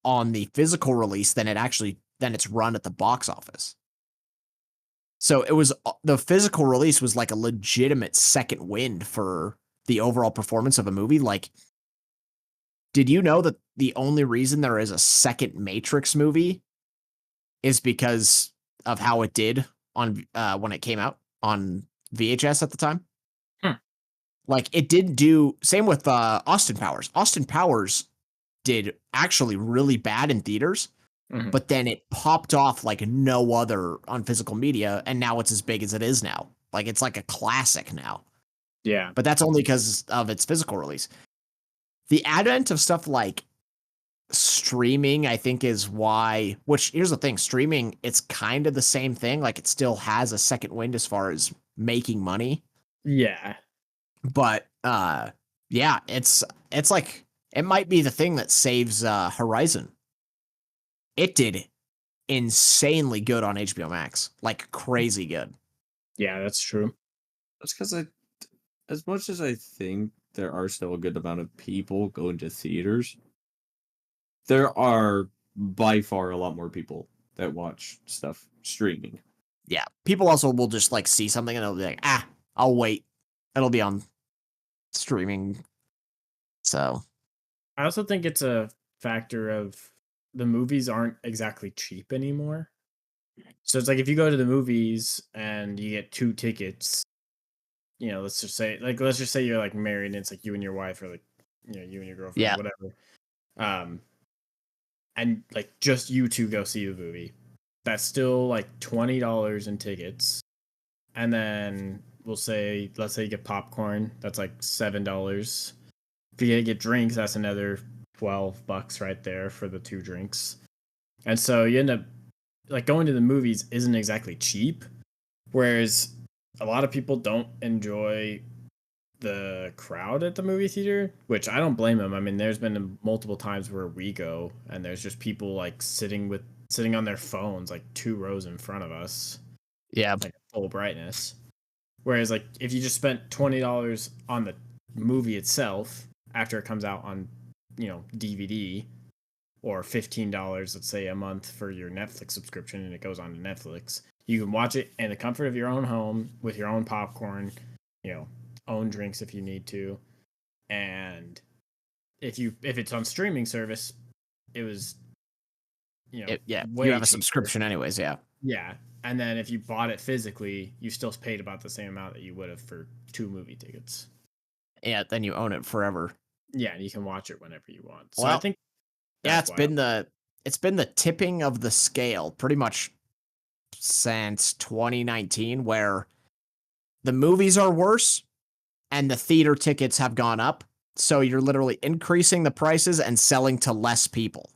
S1: on the physical release than its run at the box office. So it was the physical release was like a legitimate second wind for the overall performance of a movie. Like, did you know that the only reason there is a second Matrix movie is because of how it did on when it came out on VHS at the time? Like, it didn't do same with Austin Powers. Austin Powers did actually really bad in theaters, but then it popped off like no other on physical media, and now it's as big as it is now. Like, it's like a classic now.
S2: Yeah.
S1: But that's only because of its physical release. The advent of stuff like streaming, I think, is why, which here's the thing, streaming, it's kind of the same thing. Like, it still has a second wind as far as making money.
S2: Yeah.
S1: But yeah, it's like it might be the thing that saves Horizon. It did insanely good on HBO Max, like crazy good.
S2: Yeah, that's true.
S3: That's because as much as I think there are still a good amount of people going to theaters, there are by far a lot more people that watch stuff streaming.
S1: Yeah, people also will just like see something and they'll be like, I'll wait. It'll be on streaming. So
S2: I also think it's a factor of the movies aren't exactly cheap anymore. So it's like if you go to the movies and you get 2 tickets, you know, let's just say you're like married and it's like you and your wife or like, you know, you and your girlfriend, or whatever. And like just you two go see the movie. That's still like $20 in tickets. And then let's say you get popcorn, that's like $7. If you get drinks, that's another $12 right there for the 2 drinks. And so you end up like going to the movies isn't exactly cheap, whereas a lot of people don't enjoy the crowd at the movie theater, which I don't blame them. I mean, there's been multiple times where we go and there's just people like sitting on their phones like 2 rows in front of us.
S1: yeah,
S2: like full brightness. Whereas like if you just spent $20 on the movie itself after it comes out on, you know, DVD, or $15, let's say, a month for your Netflix subscription and it goes on to Netflix, you can watch it in the comfort of your own home with your own popcorn, you know, own drinks if you need to. And if it's on streaming service, it was, you know,
S1: you have a subscription anyways,
S2: yeah. And then if you bought it physically, you still paid about the same amount that you would have for 2 movie tickets.
S1: Yeah, then you own it forever.
S2: Yeah, and you can watch it whenever you want. So
S1: well,
S2: I think
S1: it's been the tipping of the scale pretty much since 2019, where the movies are worse and the theater tickets have gone up. So you're literally increasing the prices and selling to less people.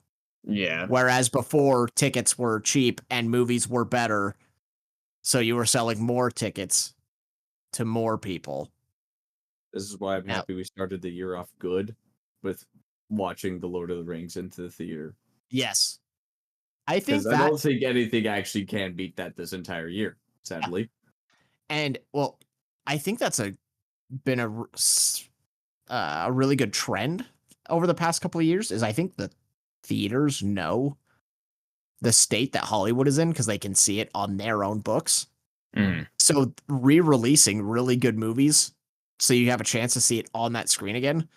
S2: Yeah.
S1: Whereas before, tickets were cheap and movies were better. So you were selling more tickets to more people.
S3: This is why I'm happy we started the year off good with watching The Lord of the Rings into the theater.
S1: Yes. I think
S3: Because I
S1: that,
S3: don't think anything actually can beat that this entire year, sadly.
S1: and well, I think that's been a really good trend over the past couple of years. Is I think the theaters know the state that Hollywood is in because they can see it on their own books.
S2: Mm.
S1: So re-releasing really good movies so you have a chance to see it on that screen again,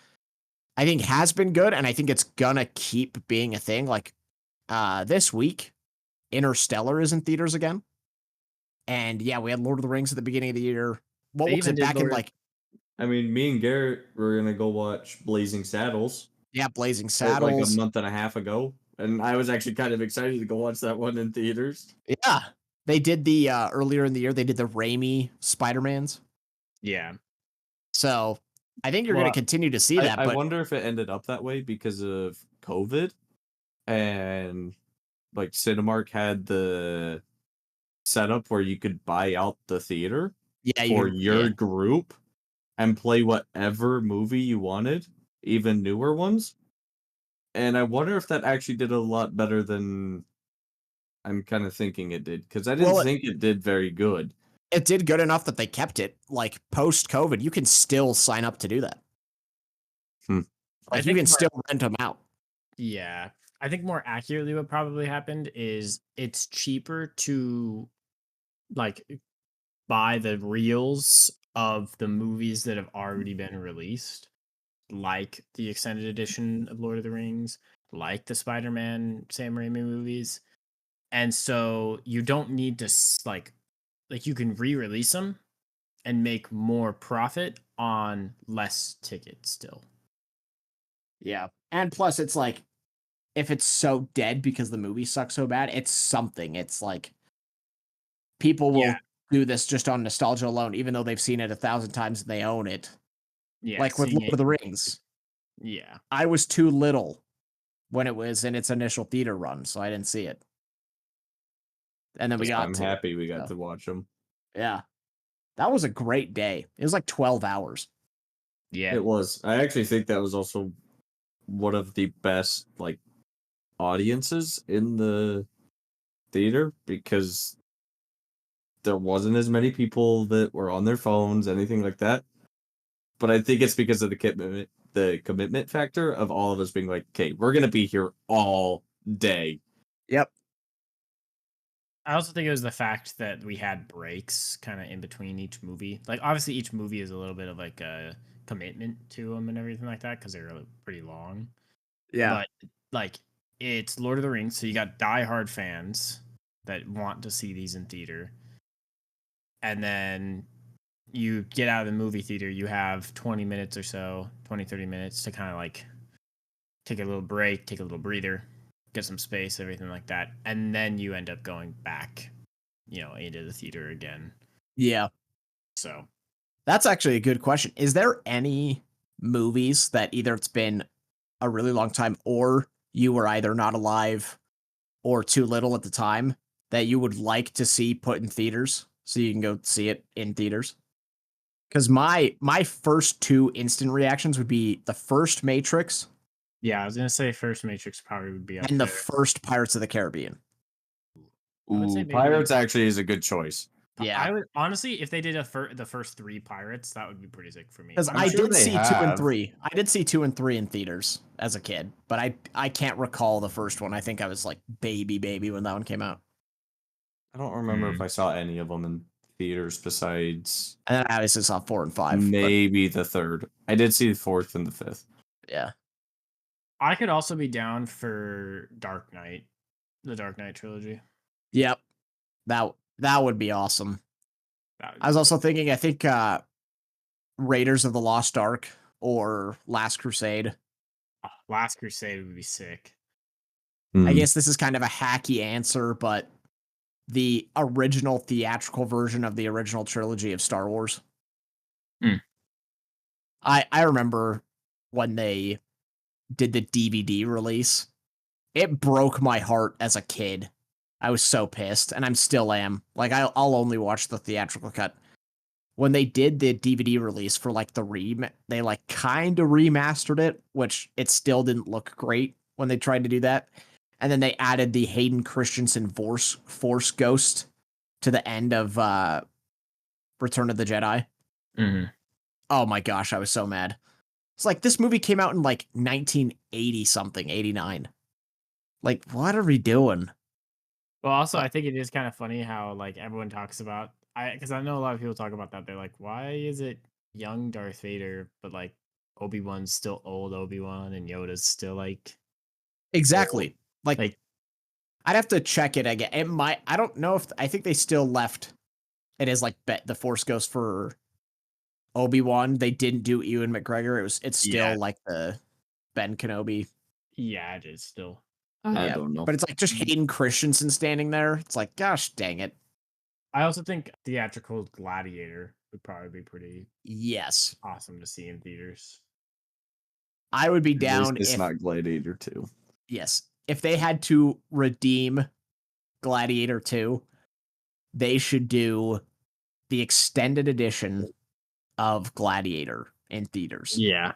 S1: I think has been good, and I think it's gonna keep being a thing. Like this week, Interstellar is in theaters again. And yeah, we had Lord of the Rings at the beginning of the year. What
S2: They
S1: was
S2: even
S1: it
S2: did
S1: back in
S2: Lord
S1: like
S3: I mean, me and Garrett were gonna go watch Blazing Saddles
S1: Blazing
S3: like a
S1: Saddles.
S3: month and a half ago, and I was actually kind of excited to go watch that one in theaters.
S1: Yeah. They did the earlier in the year, they did the Raimi Spider-Mans.
S2: Yeah.
S1: So I think you're
S3: Well,
S1: gonna continue to see that,
S3: I
S1: but
S3: wonder if it ended up that way because of COVID, and like Cinemark had the setup where you could buy out the theater
S1: yeah,
S3: for your
S1: yeah.
S3: group and play whatever movie you wanted, even newer ones. And I wonder if that actually did a lot better than I'm kind of thinking it did, because I didn't
S1: Well,
S3: think it did very good.
S1: it did good enough that they kept it. Like post COVID, you can still sign up to do that.
S3: Hmm.
S1: Like you can still rent them out.
S2: Yeah. I think more accurately what probably happened is it's cheaper to like buy the reels of the movies that have already been released, like the extended edition of Lord of the Rings, like the Spider-Man Sam Raimi movies. And so you don't need to like you can re-release them and make more profit on less tickets still.
S1: Yeah. And plus it's like if it's so dead because the movie sucks so bad, it's something. It's like people will do this just on nostalgia alone, even though they've seen it 1,000 times and they own it.
S2: Yeah.
S1: Like with
S2: Seeing
S1: Lord
S2: it.
S1: of the Rings.
S2: Yeah.
S1: I was too little when it was in its initial theater run, so I didn't see it. And then we got
S3: I'm
S1: to.
S3: happy we got
S1: So,
S3: to watch them.
S1: yeah. That was a great day. It was like 12 hours.
S2: Yeah.
S3: It was. I actually think that was also one of the best like audiences in the theater because there wasn't as many people that were on their phones, anything like that. But I think it's because of the commitment factor of all of us being like, okay, we're gonna be here all day.
S1: Yep.
S2: I also think it was the fact that we had breaks kind of in between each movie. Like, obviously, each movie is a little bit of like a commitment to them and everything like that because they're pretty long.
S1: Yeah.
S2: But like, it's Lord of the Rings, so you got diehard fans that want to see these in theater, and then you get out of the movie theater, you have 20 minutes or so, 20, 30 minutes to kind of like take a little break, take a little breather, get some space, everything like that. And then you end up going back, into the theater again.
S1: Yeah.
S2: So
S1: that's actually a good question. Is there any movies that either it's been a really long time or you were either not alive or too little at the time that you would like to see put in theaters so you can go see it in theaters? Because my first two instant reactions would be the first Matrix.
S2: Yeah, I was gonna say first Matrix probably would be up
S1: and the
S2: there.
S1: first Pirates of the Caribbean.
S3: Ooh, Pirates actually is a good choice.
S1: Yeah,
S2: I would honestly, if they did the first three Pirates, that would be pretty sick for me.
S1: because
S3: I'm
S1: I
S3: sure
S1: did
S3: they
S1: see 2 and
S3: have.
S1: 3. I did see 2 and 3 in theaters as a kid, but I can't recall the first one. I think I was like baby when that one came out.
S3: I don't remember if I saw any of them in theaters besides
S1: And then I obviously saw 4 and 5.
S3: maybe the third. I did see the fourth and the fifth.
S1: Yeah.
S2: I could also be down for Dark Knight, the Dark Knight trilogy.
S1: Yep. That would be awesome.
S2: Would
S1: I was also thinking, I think Raiders of the Lost Ark or Last Crusade.
S2: Last Crusade would be sick.
S1: I guess this is kind of a hacky answer, but the original theatrical version of the original trilogy of Star Wars. I remember when they did the DVD release. It broke my heart as a kid. I was so pissed, and I'm still am. Like I'll only watch the theatrical cut. When they did the DVD release for like they like kind of remastered it, which it still didn't look great when they tried to do that. and then they added the Hayden Christensen Force Ghost to the end of Return of the Jedi.
S2: Mm-hmm.
S1: Oh my gosh, I was so mad. It's like this movie came out in like 1980 something, 89. Like, what are we doing?
S2: Well, also, I think it is kind of funny how like everyone talks about because I know a lot of people talk about that. They're like, why is it young Darth Vader, but like Obi-Wan's still old Obi-Wan and Yoda's still like old?
S1: Exactly. Like,
S2: Like,
S1: I'd have to check it again. It might. I don't know if I think they still left it as like the Force Ghost for Obi-Wan. They didn't do Ewan McGregor. It's
S2: yeah,
S1: still like the Ben Kenobi.
S2: yeah, it is still.
S3: I
S1: Yeah.
S3: don't know.
S1: But it's like just Hayden Christensen standing there. It's like, gosh dang it.
S2: I also think theatrical Gladiator would probably be pretty
S1: Yes.
S2: awesome to see in theaters.
S1: I would be
S3: At least
S1: down
S3: it's
S1: if
S3: not Gladiator 2.
S1: yes. If they had to redeem Gladiator 2, they should do the extended edition of Gladiator in theaters.
S2: Yeah,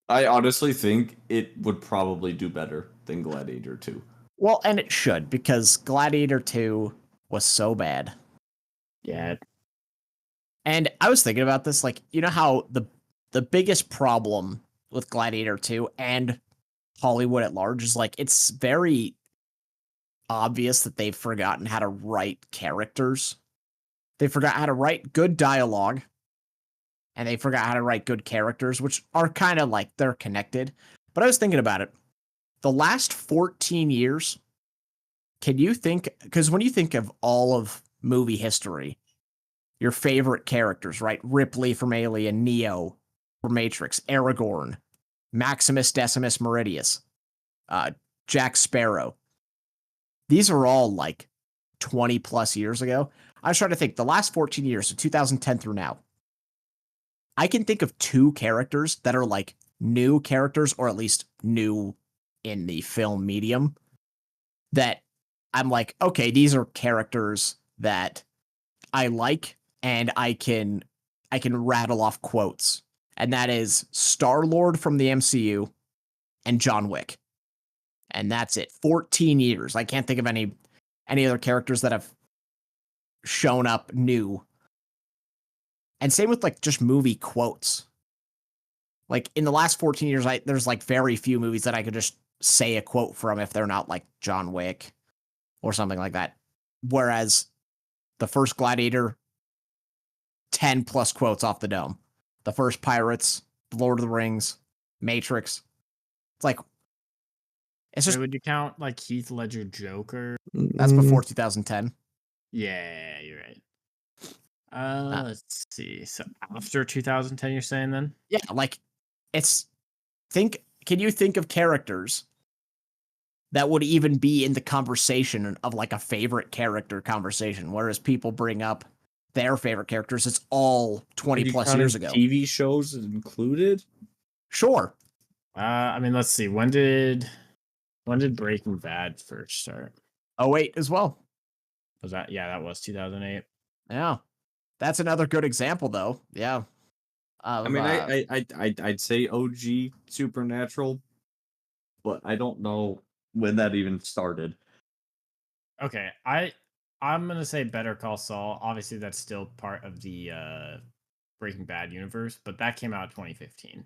S3: I honestly think it would probably do better than Gladiator 2.
S1: Well, and it should, because Gladiator 2 was so bad.
S2: yeah,
S1: And I was thinking about this, like, you know how the biggest problem with Gladiator 2 and Hollywood at large is like it's very obvious that they've forgotten how to write characters. They forgot how to write good dialogue, and they forgot how to write good characters, which are kind of like they're connected. But I was thinking about it. The last 14 years, can you think, because when you think of all of movie history, your favorite characters, right? Ripley from Alien, Neo from Matrix, Aragorn, Maximus Decimus Meridius, uh, Jack Sparrow. These are all like 20 plus years ago. I was trying to think the last 14 years, so 2010 through now. I can think of two characters that are like new characters, or at least new in the film medium, that I'm like, okay, these are characters that I like, and I can rattle off quotes. And that is Star-Lord from the MCU and John Wick. And that's it. 14 years. I can't think of any other characters that have shown up new. And same with like just movie quotes. Like in the last 14 years, there's like very few movies that I could just say a quote from if they're not like John Wick or something like that. Whereas the first Gladiator, 10 plus quotes off the dome. The first Pirates, The Lord of the Rings, Matrix. It's like, it's just,
S2: would you count like Heath Ledger Joker?
S1: that's before 2010.
S2: Yeah, you're right.
S1: Uh,
S2: Let's see. So after 2010, you're saying then?
S1: yeah, like it's, can you think of characters that would even be in the conversation of like a favorite character conversation? Whereas people bring up their favorite characters, it's all 20 plus years ago.
S3: TV shows included?
S1: Sure.
S2: I mean, let's see. When did Breaking Bad first start?
S1: 08 as well.
S2: Was that? Yeah, that was 2008.
S1: Yeah. That's another good example though. Yeah.
S3: I mean, I'd say OG Supernatural, but I don't know when that even started.
S2: Okay, I'm gonna say Better Call Saul. Obviously, that's still part of the Breaking Bad universe, but that came out in 2015.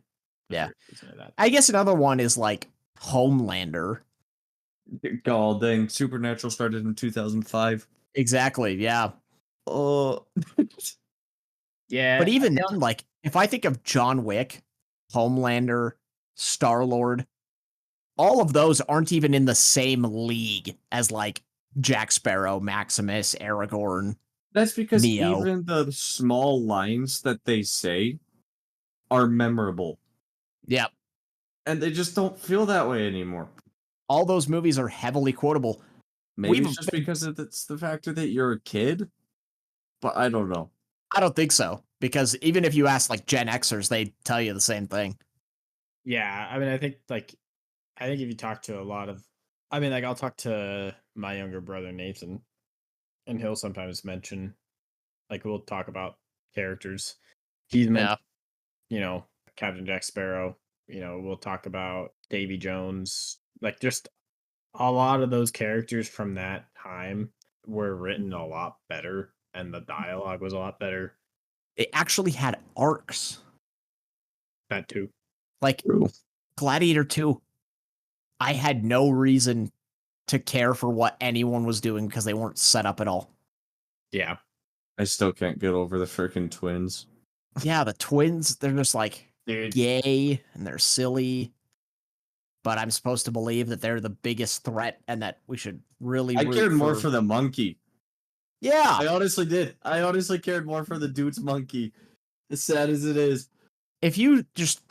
S1: Yeah.
S2: That.
S1: I guess another one is like Homelander.
S3: God dang, Supernatural started in 2005.
S1: Exactly. Yeah.
S2: Yeah.
S1: But even then, like, if I think of John Wick, Homelander, Star-Lord, all of those aren't even in the same league as like Jack Sparrow, Maximus, Aragorn.
S3: That's because
S1: Neo.
S3: even the small lines that they say are memorable.
S1: Yep.
S3: And they just don't feel that way anymore.
S1: All those movies are heavily quotable.
S3: Maybe it's just because it's the factor that you're a kid, but I don't know.
S1: I don't think so, because even if you ask like Gen Xers, they tell you the same thing.
S2: Yeah, I mean, I think if you talk to a lot of, I mean, like I'll talk to my younger brother Nathan, and he'll sometimes mention, like we'll talk about characters. He's mentioned, Captain Jack Sparrow. We'll talk about Davy Jones, like just a lot of those characters from that time were written a lot better, and the dialogue was a lot better.
S1: It actually had arcs.
S2: That too.
S1: Like Gladiator 2, I had no reason to care for what anyone was doing because they weren't set up at all.
S2: Yeah.
S3: I still can't get over the freaking twins.
S1: Yeah, the twins, they're just like
S2: Dude.
S1: gay and they're silly. But I'm supposed to believe that they're the biggest threat and that we should really
S3: I cared more for the monkey.
S1: Yeah.
S3: I honestly did. I honestly cared more for the dude's monkey. As sad as it is.
S1: If you just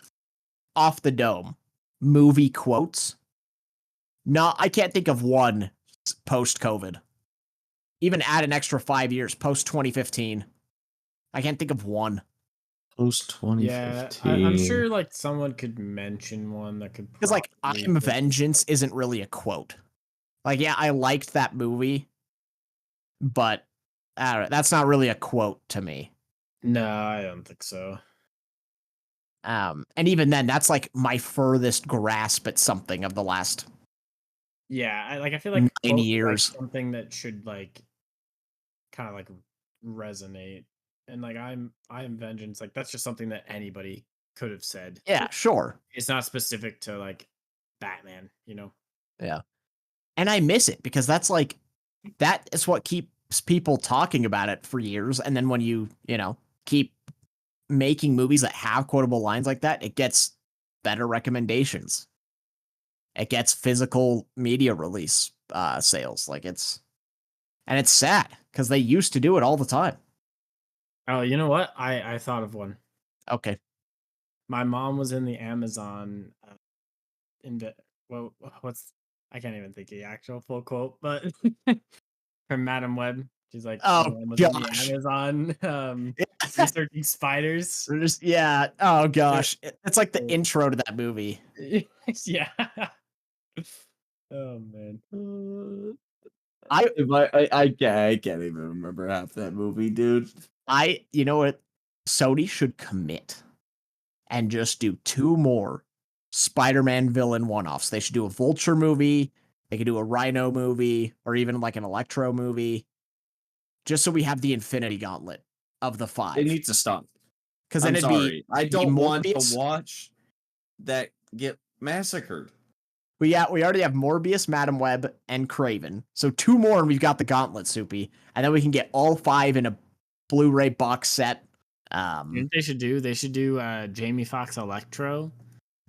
S1: off the dome movie quotes, no, I can't think of one post-COVID. Even add an extra 5 years, post-2015. I can't think of one.
S3: Post 2015.
S2: Yeah, I'm sure like someone could mention one that could.
S1: Because like "I'm vengeance" isn't really a quote. Like, yeah, I liked that movie, but I don't know, that's not really a quote to me.
S2: No, I don't think so.
S1: And even then, that's like my furthest grasp at something of the last.
S2: Yeah, I feel like
S1: 9 years.
S2: Like something that should like kind of like resonate, and like I am vengeance. Like that's just something that anybody could have said.
S1: Yeah, sure.
S2: It's not specific to like Batman, you know.
S1: Yeah, and I miss it because that's like that is what keeps people talking about it for years, and then when you keep making movies that have quotable lines like that, it gets better recommendations. It gets physical media release sales. Like it's sad because they used to do it all the time.
S2: Oh, you know what? I thought of one.
S1: Okay.
S2: My mom was in the Amazon I can't even think of the actual full quote, but from Madam Web. She's like,
S1: oh
S2: was in the
S1: gosh,
S2: Amazon researching spiders.
S1: Yeah. Oh gosh, it's like the intro to that movie.
S2: Yeah. Oh man.
S3: I can't even remember half that movie, dude.
S1: You know what? Sony should commit and just do 2 more Spider-Man villain one-offs. They should do a Vulture movie. They could do a Rhino movie, or even like an Electro movie, just so we have the Infinity Gauntlet of the 5.
S3: They need to stop.
S1: Because then
S3: I don't want to watch that get massacred.
S1: We already have Morbius, Madam Web, and Craven. So 2 more, and we've got the Gauntlet, Soupy. And then we can get all 5 in a Blu-ray box set.
S2: You know what they should do? They should do Jamie Foxx Electro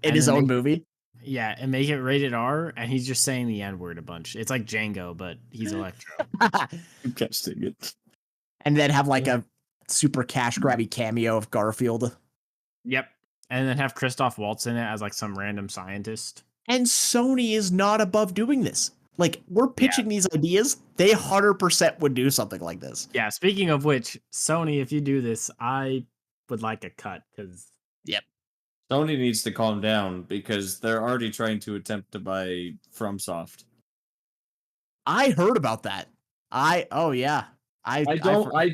S1: in his own movie.
S2: Yeah, and make it rated R, and he's just saying the N-word a bunch. It's like Django, but he's Electro.
S3: I'm casting it.
S1: And then have like a super cash grabby cameo of Garfield.
S2: Yep. And then have Christoph Waltz in it as like some random scientist.
S1: And Sony is not above doing this. Like, we're pitching these ideas. They 100% would do something like this.
S2: Yeah, speaking of which, Sony, if you do this, I would like a cut, because...
S1: Yep.
S3: Sony needs to calm down, because they're already trying to attempt to buy FromSoft.
S1: I heard about that. I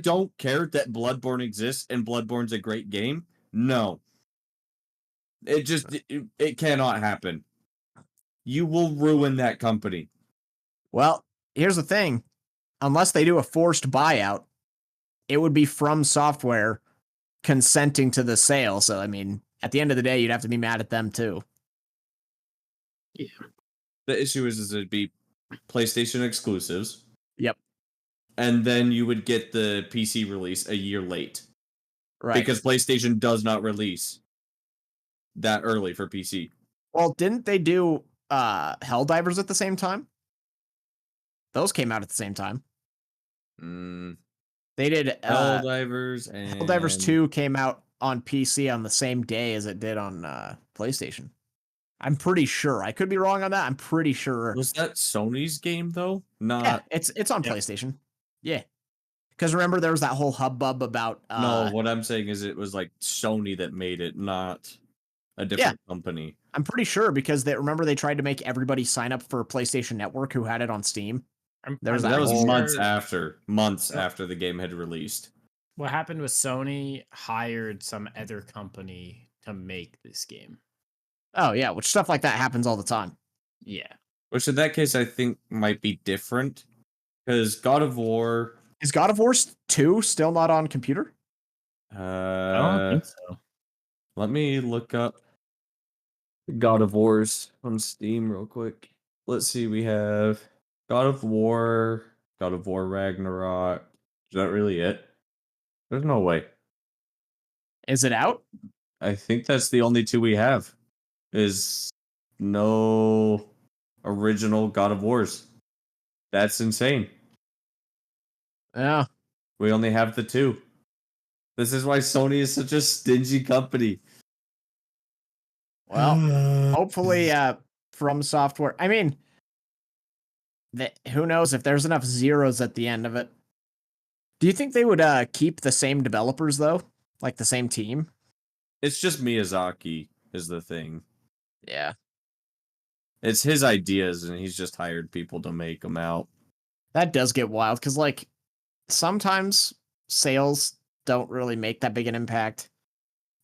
S3: don't care that Bloodborne exists and Bloodborne's a great game. No. It cannot happen. You will ruin that company.
S1: Well, here's the thing. Unless they do a forced buyout, it would be From Software consenting to the sale. So, I mean, at the end of the day, you'd have to be mad at them too.
S2: Yeah.
S3: The issue is it'd be PlayStation exclusives.
S1: Yep.
S3: And then you would get the PC release a year late.
S1: Right.
S3: Because PlayStation does not release that early for PC.
S1: Well, didn't they do Helldivers at the same time? Those came out at the same time. They did
S3: Helldivers and
S1: Helldivers 2 came out on PC on the same day as it did on PlayStation. I'm pretty sure. I could be wrong on that. I'm pretty sure.
S3: Was that Sony's game though? Not.
S1: Yeah, it's on PlayStation. Yeah. Because remember there was that whole hubbub about
S3: No, what I'm saying is it was like Sony that made it, not a different company.
S1: I'm pretty sure because remember they tried to make everybody sign up for PlayStation Network who had it on Steam.
S3: That was months after the game had released.
S2: What happened was Sony hired some other company to make this game.
S1: Oh yeah, which stuff like that happens all the time.
S2: Yeah.
S3: Which in that case, I think might be different. Because God of War...
S1: Is God of War 2 still not on computer?
S2: I don't think so.
S3: Let me look up God of Wars on Steam real quick. Let's see, we have God of War Ragnarok. Is that really it? There's no way.
S1: Is it out?
S3: I think that's the only two we have. Is no original God of Wars. That's insane.
S1: Yeah.
S3: We only have the two. This is why Sony is such a stingy company.
S1: Well, hopefully, From Software. I mean, who knows if there's enough zeros at the end of it. Do you think they would keep the same developers though, like the same team?
S3: It's just Miyazaki is the thing.
S1: Yeah,
S3: it's his ideas, and he's just hired people to make them out.
S1: That does get wild because like sometimes sales don't really make that big an impact.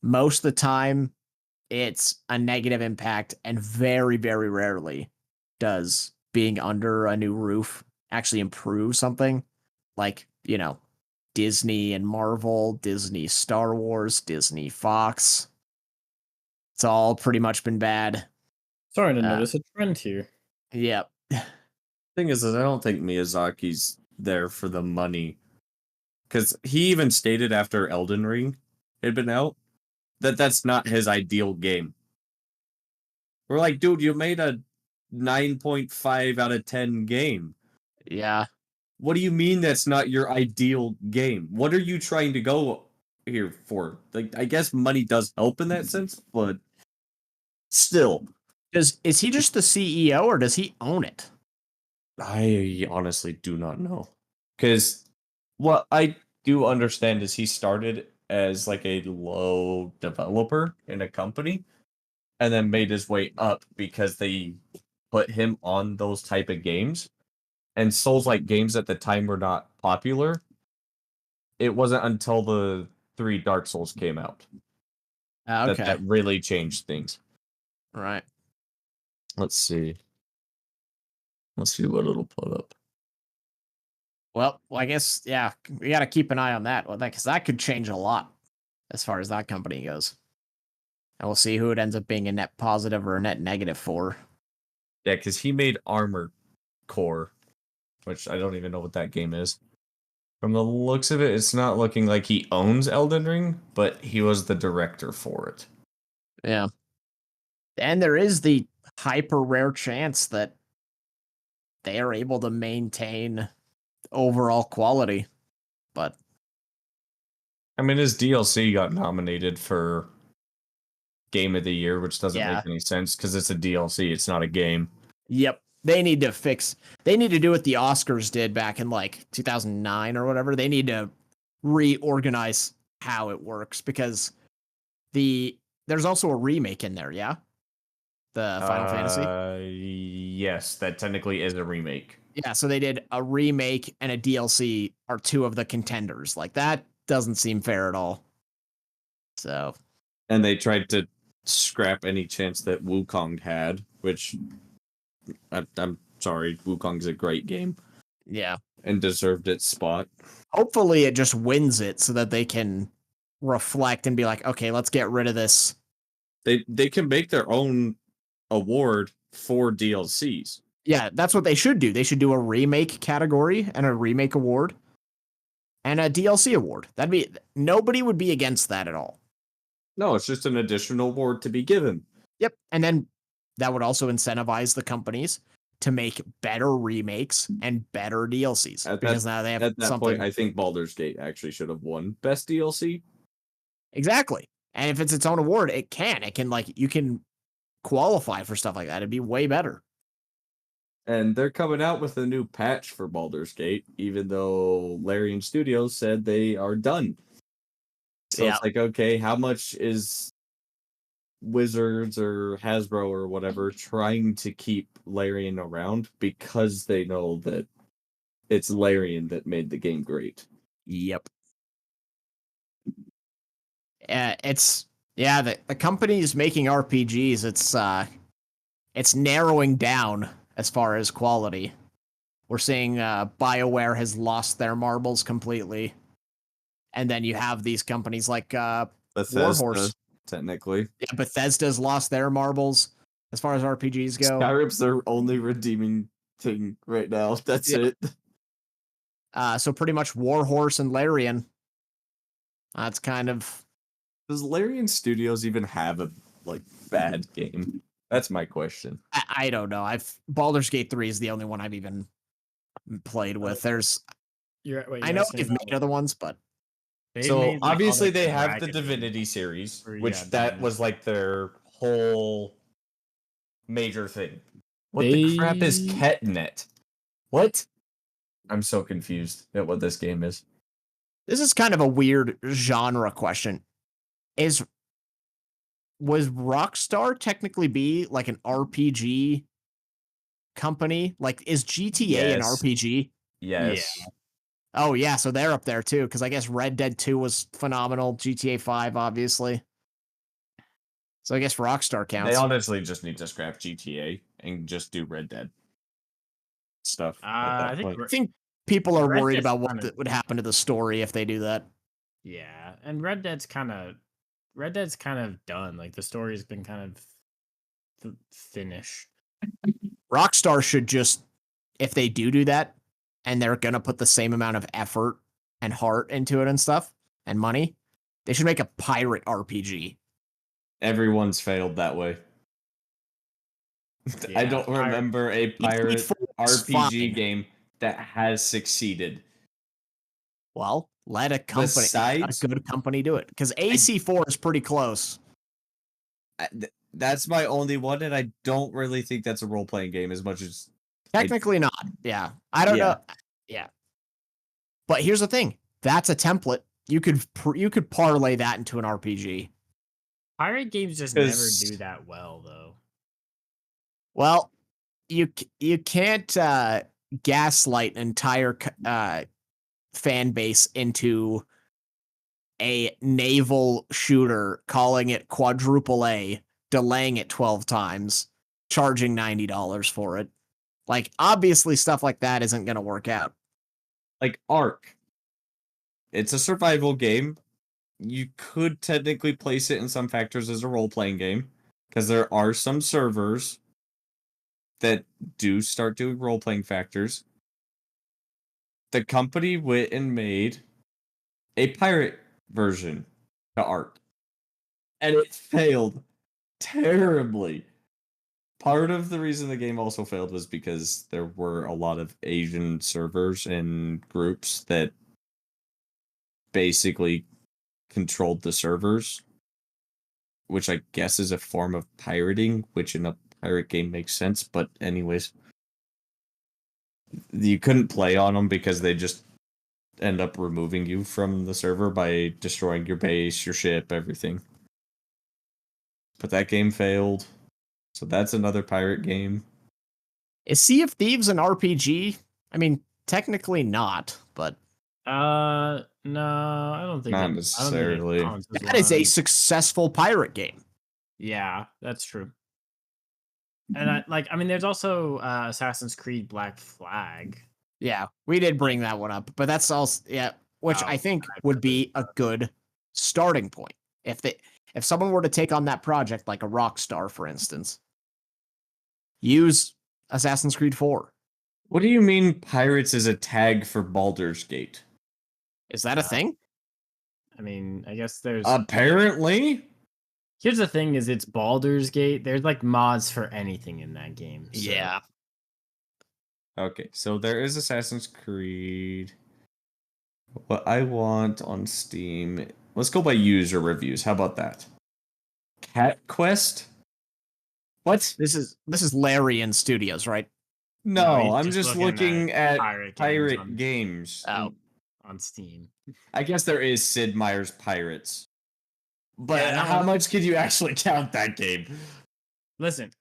S1: Most of the time, it's a negative impact, and very, very rarely does being under a new roof actually improve something. Like, Disney and Marvel, Disney Star Wars, Disney Fox. It's all pretty much been bad.
S2: Starting to notice a trend here.
S1: Yep.
S3: Thing is I don't think Miyazaki's there for the money. Because he even stated after Elden Ring had been out that that's not his ideal game. We're like, dude, you made a 9.5 out of 10 game.
S1: Yeah.
S3: What do you mean that's not your ideal game? What are you trying to go here for? Like, I guess money does help in that sense, but still.
S1: Is he just the CEO or does he own it?
S3: I honestly do not know. Because what I do understand is he started as like a low developer in a company and then made his way up because they put him on those type of games. And Souls-like games at the time were not popular. It wasn't until the 3 Dark Souls came out that really changed things.
S1: Right.
S3: Let's see. Let's see what it'll put up.
S1: Well, I guess, yeah, we got to keep an eye on that, because that could change a lot as far as that company goes. And we'll see who it ends up being a net positive or a net negative for.
S3: Yeah, because he made Armored Core, which I don't even know what that game is. From the looks of it, it's not looking like he owns Elden Ring, but he was the director for it.
S1: Yeah. And there is the hyper rare chance that they are able to maintain overall quality. But
S3: I mean, his DLC got nominated for Game of the Year, which doesn't make any sense because it's a DLC, it's not a game.
S1: Yep. They need to do what the Oscars did back in like 2009 or whatever. They need to reorganize how it works because there's also a remake in there, yeah? The Final Fantasy?
S3: Yes, that technically is a remake.
S1: Yeah, so they did a remake and a DLC are two of the contenders. Like, that doesn't seem fair at all. So.
S3: And they tried to scrap any chance that Wukong had, which I'm sorry, Wukong's a great game.
S1: Yeah.
S3: And deserved its spot.
S1: Hopefully it just wins it so that they can reflect and be like, okay, let's get rid of this.
S3: They can make their own award for DLCs.
S1: Yeah, that's what they should do. They should do a remake category and a remake award and a DLC award. Nobody would be against that at all.
S3: No, it's just an additional award to be given.
S1: Yep. And then that would also incentivize the companies to make better remakes and better DLCs. Now they have
S3: at that
S1: something.
S3: point, I think Baldur's Gate actually should have won Best DLC.
S1: Exactly. And if it's its own award, it can. You can qualify for stuff like that. It'd be way better.
S3: And they're coming out with a new patch for Baldur's Gate, even though Larian Studios said they are done. So It's like, okay, how much is Wizards or Hasbro or whatever trying to keep Larian around because they know that it's Larian that made the game great?
S1: Yep. The companies making RPGs, it's narrowing down as far as quality. We're seeing BioWare has lost their marbles completely. And then you have these companies like Warhorse.
S3: Technically.
S1: Yeah, Bethesda's lost their marbles as far as RPGs go.
S3: Skyrim's their only redeeming thing right now. That's it.
S1: So pretty much Warhorse and Larian. That's kind of...
S3: Does Larian Studios even have a bad game? That's my question.
S1: I don't know. Baldur's Gate 3 is the only one I've even played with. There's... I know they've made other ones, but...
S3: So obviously they have the Divinity series, which that was like their whole major thing. What the crap is Ketnet? What? I'm so confused at what this game is.
S1: This is kind of a weird genre question. Was Rockstar technically be like an RPG company? Like, is GTA an RPG?
S3: Yes.
S2: Yeah.
S1: Oh, yeah, so they're up there too, because I guess Red Dead 2 was phenomenal. GTA 5, obviously. So I guess Rockstar counts.
S3: They honestly just need to scrap GTA and just do Red Dead stuff.
S1: I think people are worried about what would happen to the story if they do that.
S2: Yeah, and Red Dead's kind of done. Like, the story's been kind of finished.
S1: Rockstar should just, if they do that, and they're gonna put the same amount of effort and heart into it and stuff, and money, they should make a pirate RPG.
S3: Everyone's failed that way. Yeah, I don't remember a pirate RPG game that has succeeded.
S1: Well, let a good company do it, because AC4 is pretty close.
S3: That's my only one, and I don't really think that's a role-playing game as much as...
S1: Technically not, yeah. I don't know. Yeah. But here's the thing. That's a template. You could parlay that into an RPG.
S2: Pirate games just never do that well, though.
S1: Well, you can't gaslight an entire fan base into a naval shooter, calling it quadruple A, delaying it 12 times, charging $90 for it. Like, obviously stuff like that isn't going to work out.
S3: Like Ark. It's a survival game. You could technically place it in some factors as a role-playing game, because there are some servers that do start doing role-playing factors. The company went and made a pirate version to Ark, and it failed terribly. Part of the reason the game also failed was because there were a lot of Asian servers and groups that basically controlled the servers, which I guess is a form of pirating, which in a pirate game makes sense. But anyways, you couldn't play on them because they just end up removing you from the server by destroying your base, your ship, everything. But that game failed. So that's another pirate game.
S1: Is Sea of Thieves an RPG? I mean, technically not, but...
S2: No, I don't think...
S3: Not necessarily.
S1: That is a successful pirate game.
S2: Yeah, that's true. And there's also Assassin's Creed Black Flag.
S1: Yeah, we did bring that one up, but that's also... Yeah, which I think would be a good starting point. If someone were to take on that project, like a Rockstar, for instance, use Assassin's Creed 4.
S3: What do you mean pirates is a tag for Baldur's Gate?
S1: Is that a thing?
S2: I mean, I guess there's...
S3: Apparently?
S2: Here's the thing, is it's Baldur's Gate. There's, like, mods for anything in that game. So.
S1: Yeah.
S3: Okay, so there is Assassin's Creed. What I want on Steam... Let's go by user reviews. How about that? Cat Quest? What?
S1: This is Larian Studios, right?
S3: No, I'm just looking at pirate games.
S2: On Steam.
S3: I guess there is Sid Meier's Pirates. But
S2: yeah,
S3: how much could you actually count that game?
S2: Listen,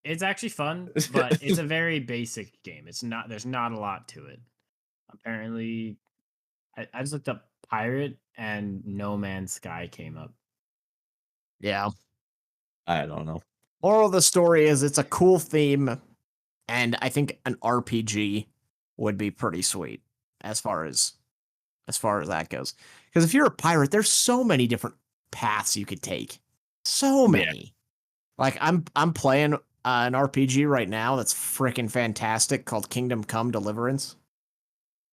S2: it's actually fun, but it's a very basic game. There's not a lot to it. Apparently, I just looked up pirate and No Man's Sky came up.
S1: Yeah.
S3: I don't know.
S1: Moral of the story is it's a cool theme. And I think an RPG would be pretty sweet as far as that goes. Because if you're a pirate, there's so many different paths you could take. So many. Like I'm playing an RPG right now that's freaking fantastic called Kingdom Come Deliverance.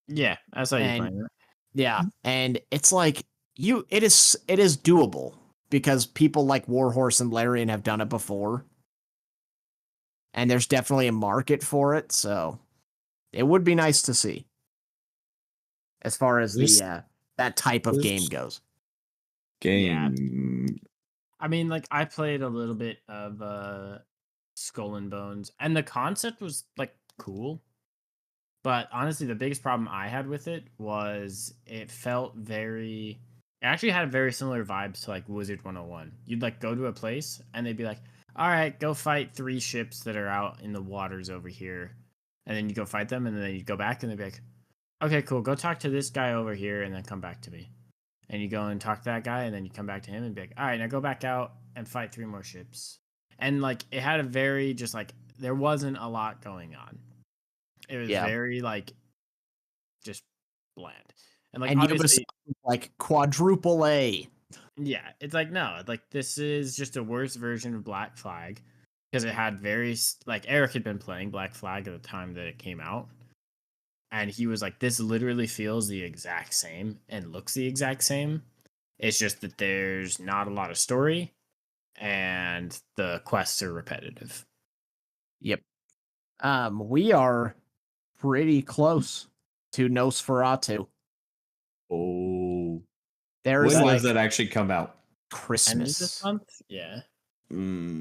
S2: Yeah, I saw you playing it.
S1: Yeah, and it's like it is doable because people like Warhorse and Larian have done it before. And there's definitely a market for it, so it would be nice to see as far as the that type of game goes.
S3: Yeah.
S2: I mean, like I played a little bit of Skull and Bones, and the concept was like cool. But honestly, the biggest problem I had with it was it felt very. It actually had very similar vibes to like Wizard 101. You'd like go to a place and they'd be like, "All right, go fight 3 ships that are out in the waters over here," and then you go fight them, and then you go back and they'd be like, "Okay, cool. Go talk to this guy over here, and then come back to me." And you go and talk to that guy, and then you come back to him and be like, "All right, now go back out and fight 3 more ships." And like it had a very just like there wasn't a lot going on. It was very like just bland. And like obviously
S1: like quadruple A.
S2: Yeah, it's like no, like this is just a worse version of Black Flag because it had very like Eric had been playing Black Flag at the time that it came out. And he was like, this literally feels the exact same and looks the exact same. It's just that there's not a lot of story and the quests are repetitive.
S1: Yep. We are pretty close to Nosferatu.
S3: Oh.
S1: There's
S3: when
S1: like
S3: does that actually come out?
S1: Christmas.
S2: This month? Yeah.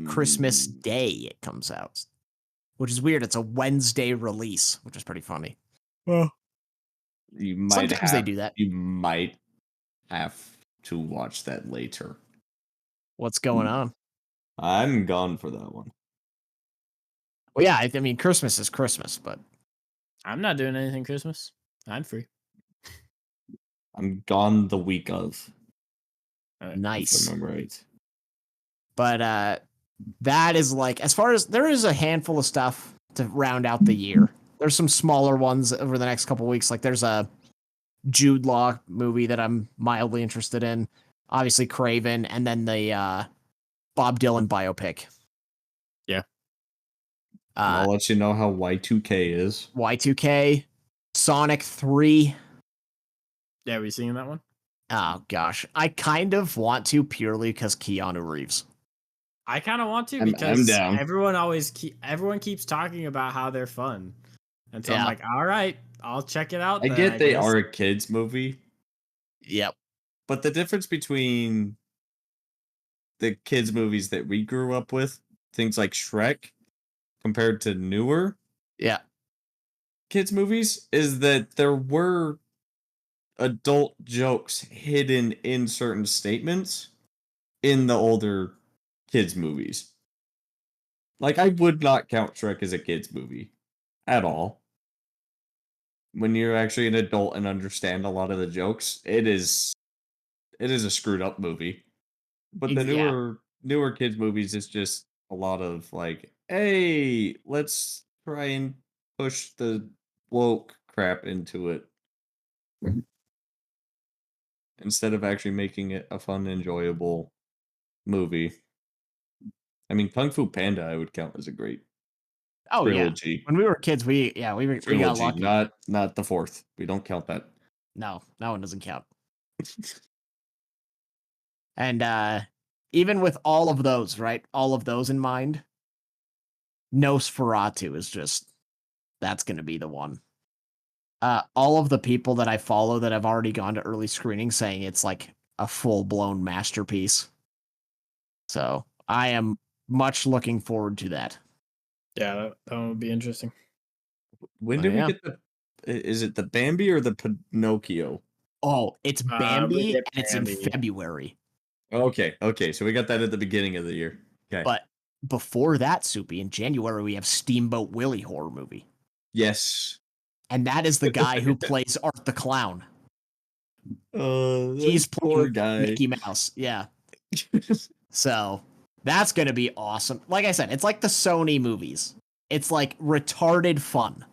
S1: Christmas Day it comes out. Which is weird. It's a Wednesday release, which is pretty funny.
S3: Well, you might
S1: sometimes they do that.
S3: You might have to watch that later.
S1: What's going on?
S3: I'm gone for that one.
S1: Well, yeah, I mean, Christmas is Christmas, but
S2: I'm not doing anything Christmas. I'm free.
S3: I'm gone the week of.
S1: Nice.
S3: If I'm right.
S1: But that is like, as far as there is a handful of stuff to round out the year. There's some smaller ones over the next couple weeks. Like there's a Jude Law movie that I'm mildly interested in. Obviously Craven, and then the Bob Dylan biopic.
S2: Yeah.
S3: I'll let you know how Y2K is.
S1: Y2K, Sonic 3.
S2: Yeah, are we seeing that one?
S1: Oh gosh, I kind of want to purely because Keanu Reeves.
S2: I kind of want to because
S3: I'm down.
S2: Everyone keeps talking about how they're fun, and so I'm like, all right, I'll check it out.
S3: I get they are a kids movie.
S1: Yep,
S3: but the difference between the kids movies that we grew up with, things like Shrek, compared to newer, kids movies, is that there were adult jokes hidden in certain statements in the older kids movies. Like, I would not count Shrek as a kids movie at all. When you're actually an adult and understand a lot of the jokes, it is a screwed up movie. But the newer kids movies, it's just a lot of like, hey, let's try and push the woke crap into it. Instead of actually making it a fun, enjoyable movie. I mean, Kung Fu Panda I would count as a great trilogy.
S1: Yeah. When we were kids, we got lucky.
S3: Not the fourth. We don't count that.
S1: No, that one doesn't count. And even with all of those, right? All of those in mind, Nosferatu is just that's gonna be the one. All of the people that I follow that have already gone to early screening saying it's like a full-blown masterpiece. So I am much looking forward to that.
S2: Yeah, that would be interesting.
S3: When do we get is it the Bambi or the Pinocchio?
S1: Oh, it's Bambi, and it's in February.
S3: Okay, so we got that at the beginning of the year. Okay.
S1: But before that, Soupy, in January, we have Steamboat Willie horror movie.
S3: Yes.
S1: And that is the guy who plays Art the Clown.
S3: He's poor guy.
S1: Mickey Mouse. Yeah. So that's going to be awesome. Like I said, it's like the Sony movies. It's like retarded fun.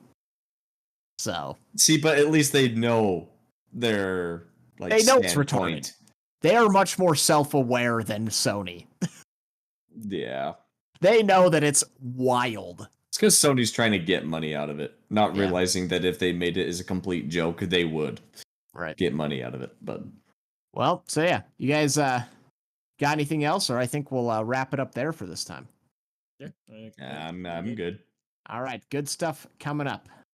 S1: So
S3: see, but at least they know their like
S1: they know it's
S3: standpoint.
S1: retarded. They are much more self-aware than Sony.
S3: Yeah.
S1: They know that it's wild.
S3: It's because Sony's trying to get money out of it, not realizing that if they made it as a complete joke, they would get money out of it. But
S1: well, so yeah, you guys got anything else, or I think we'll wrap it up there for this time.
S2: Yeah,
S3: I'm good.
S1: All right, good stuff coming up.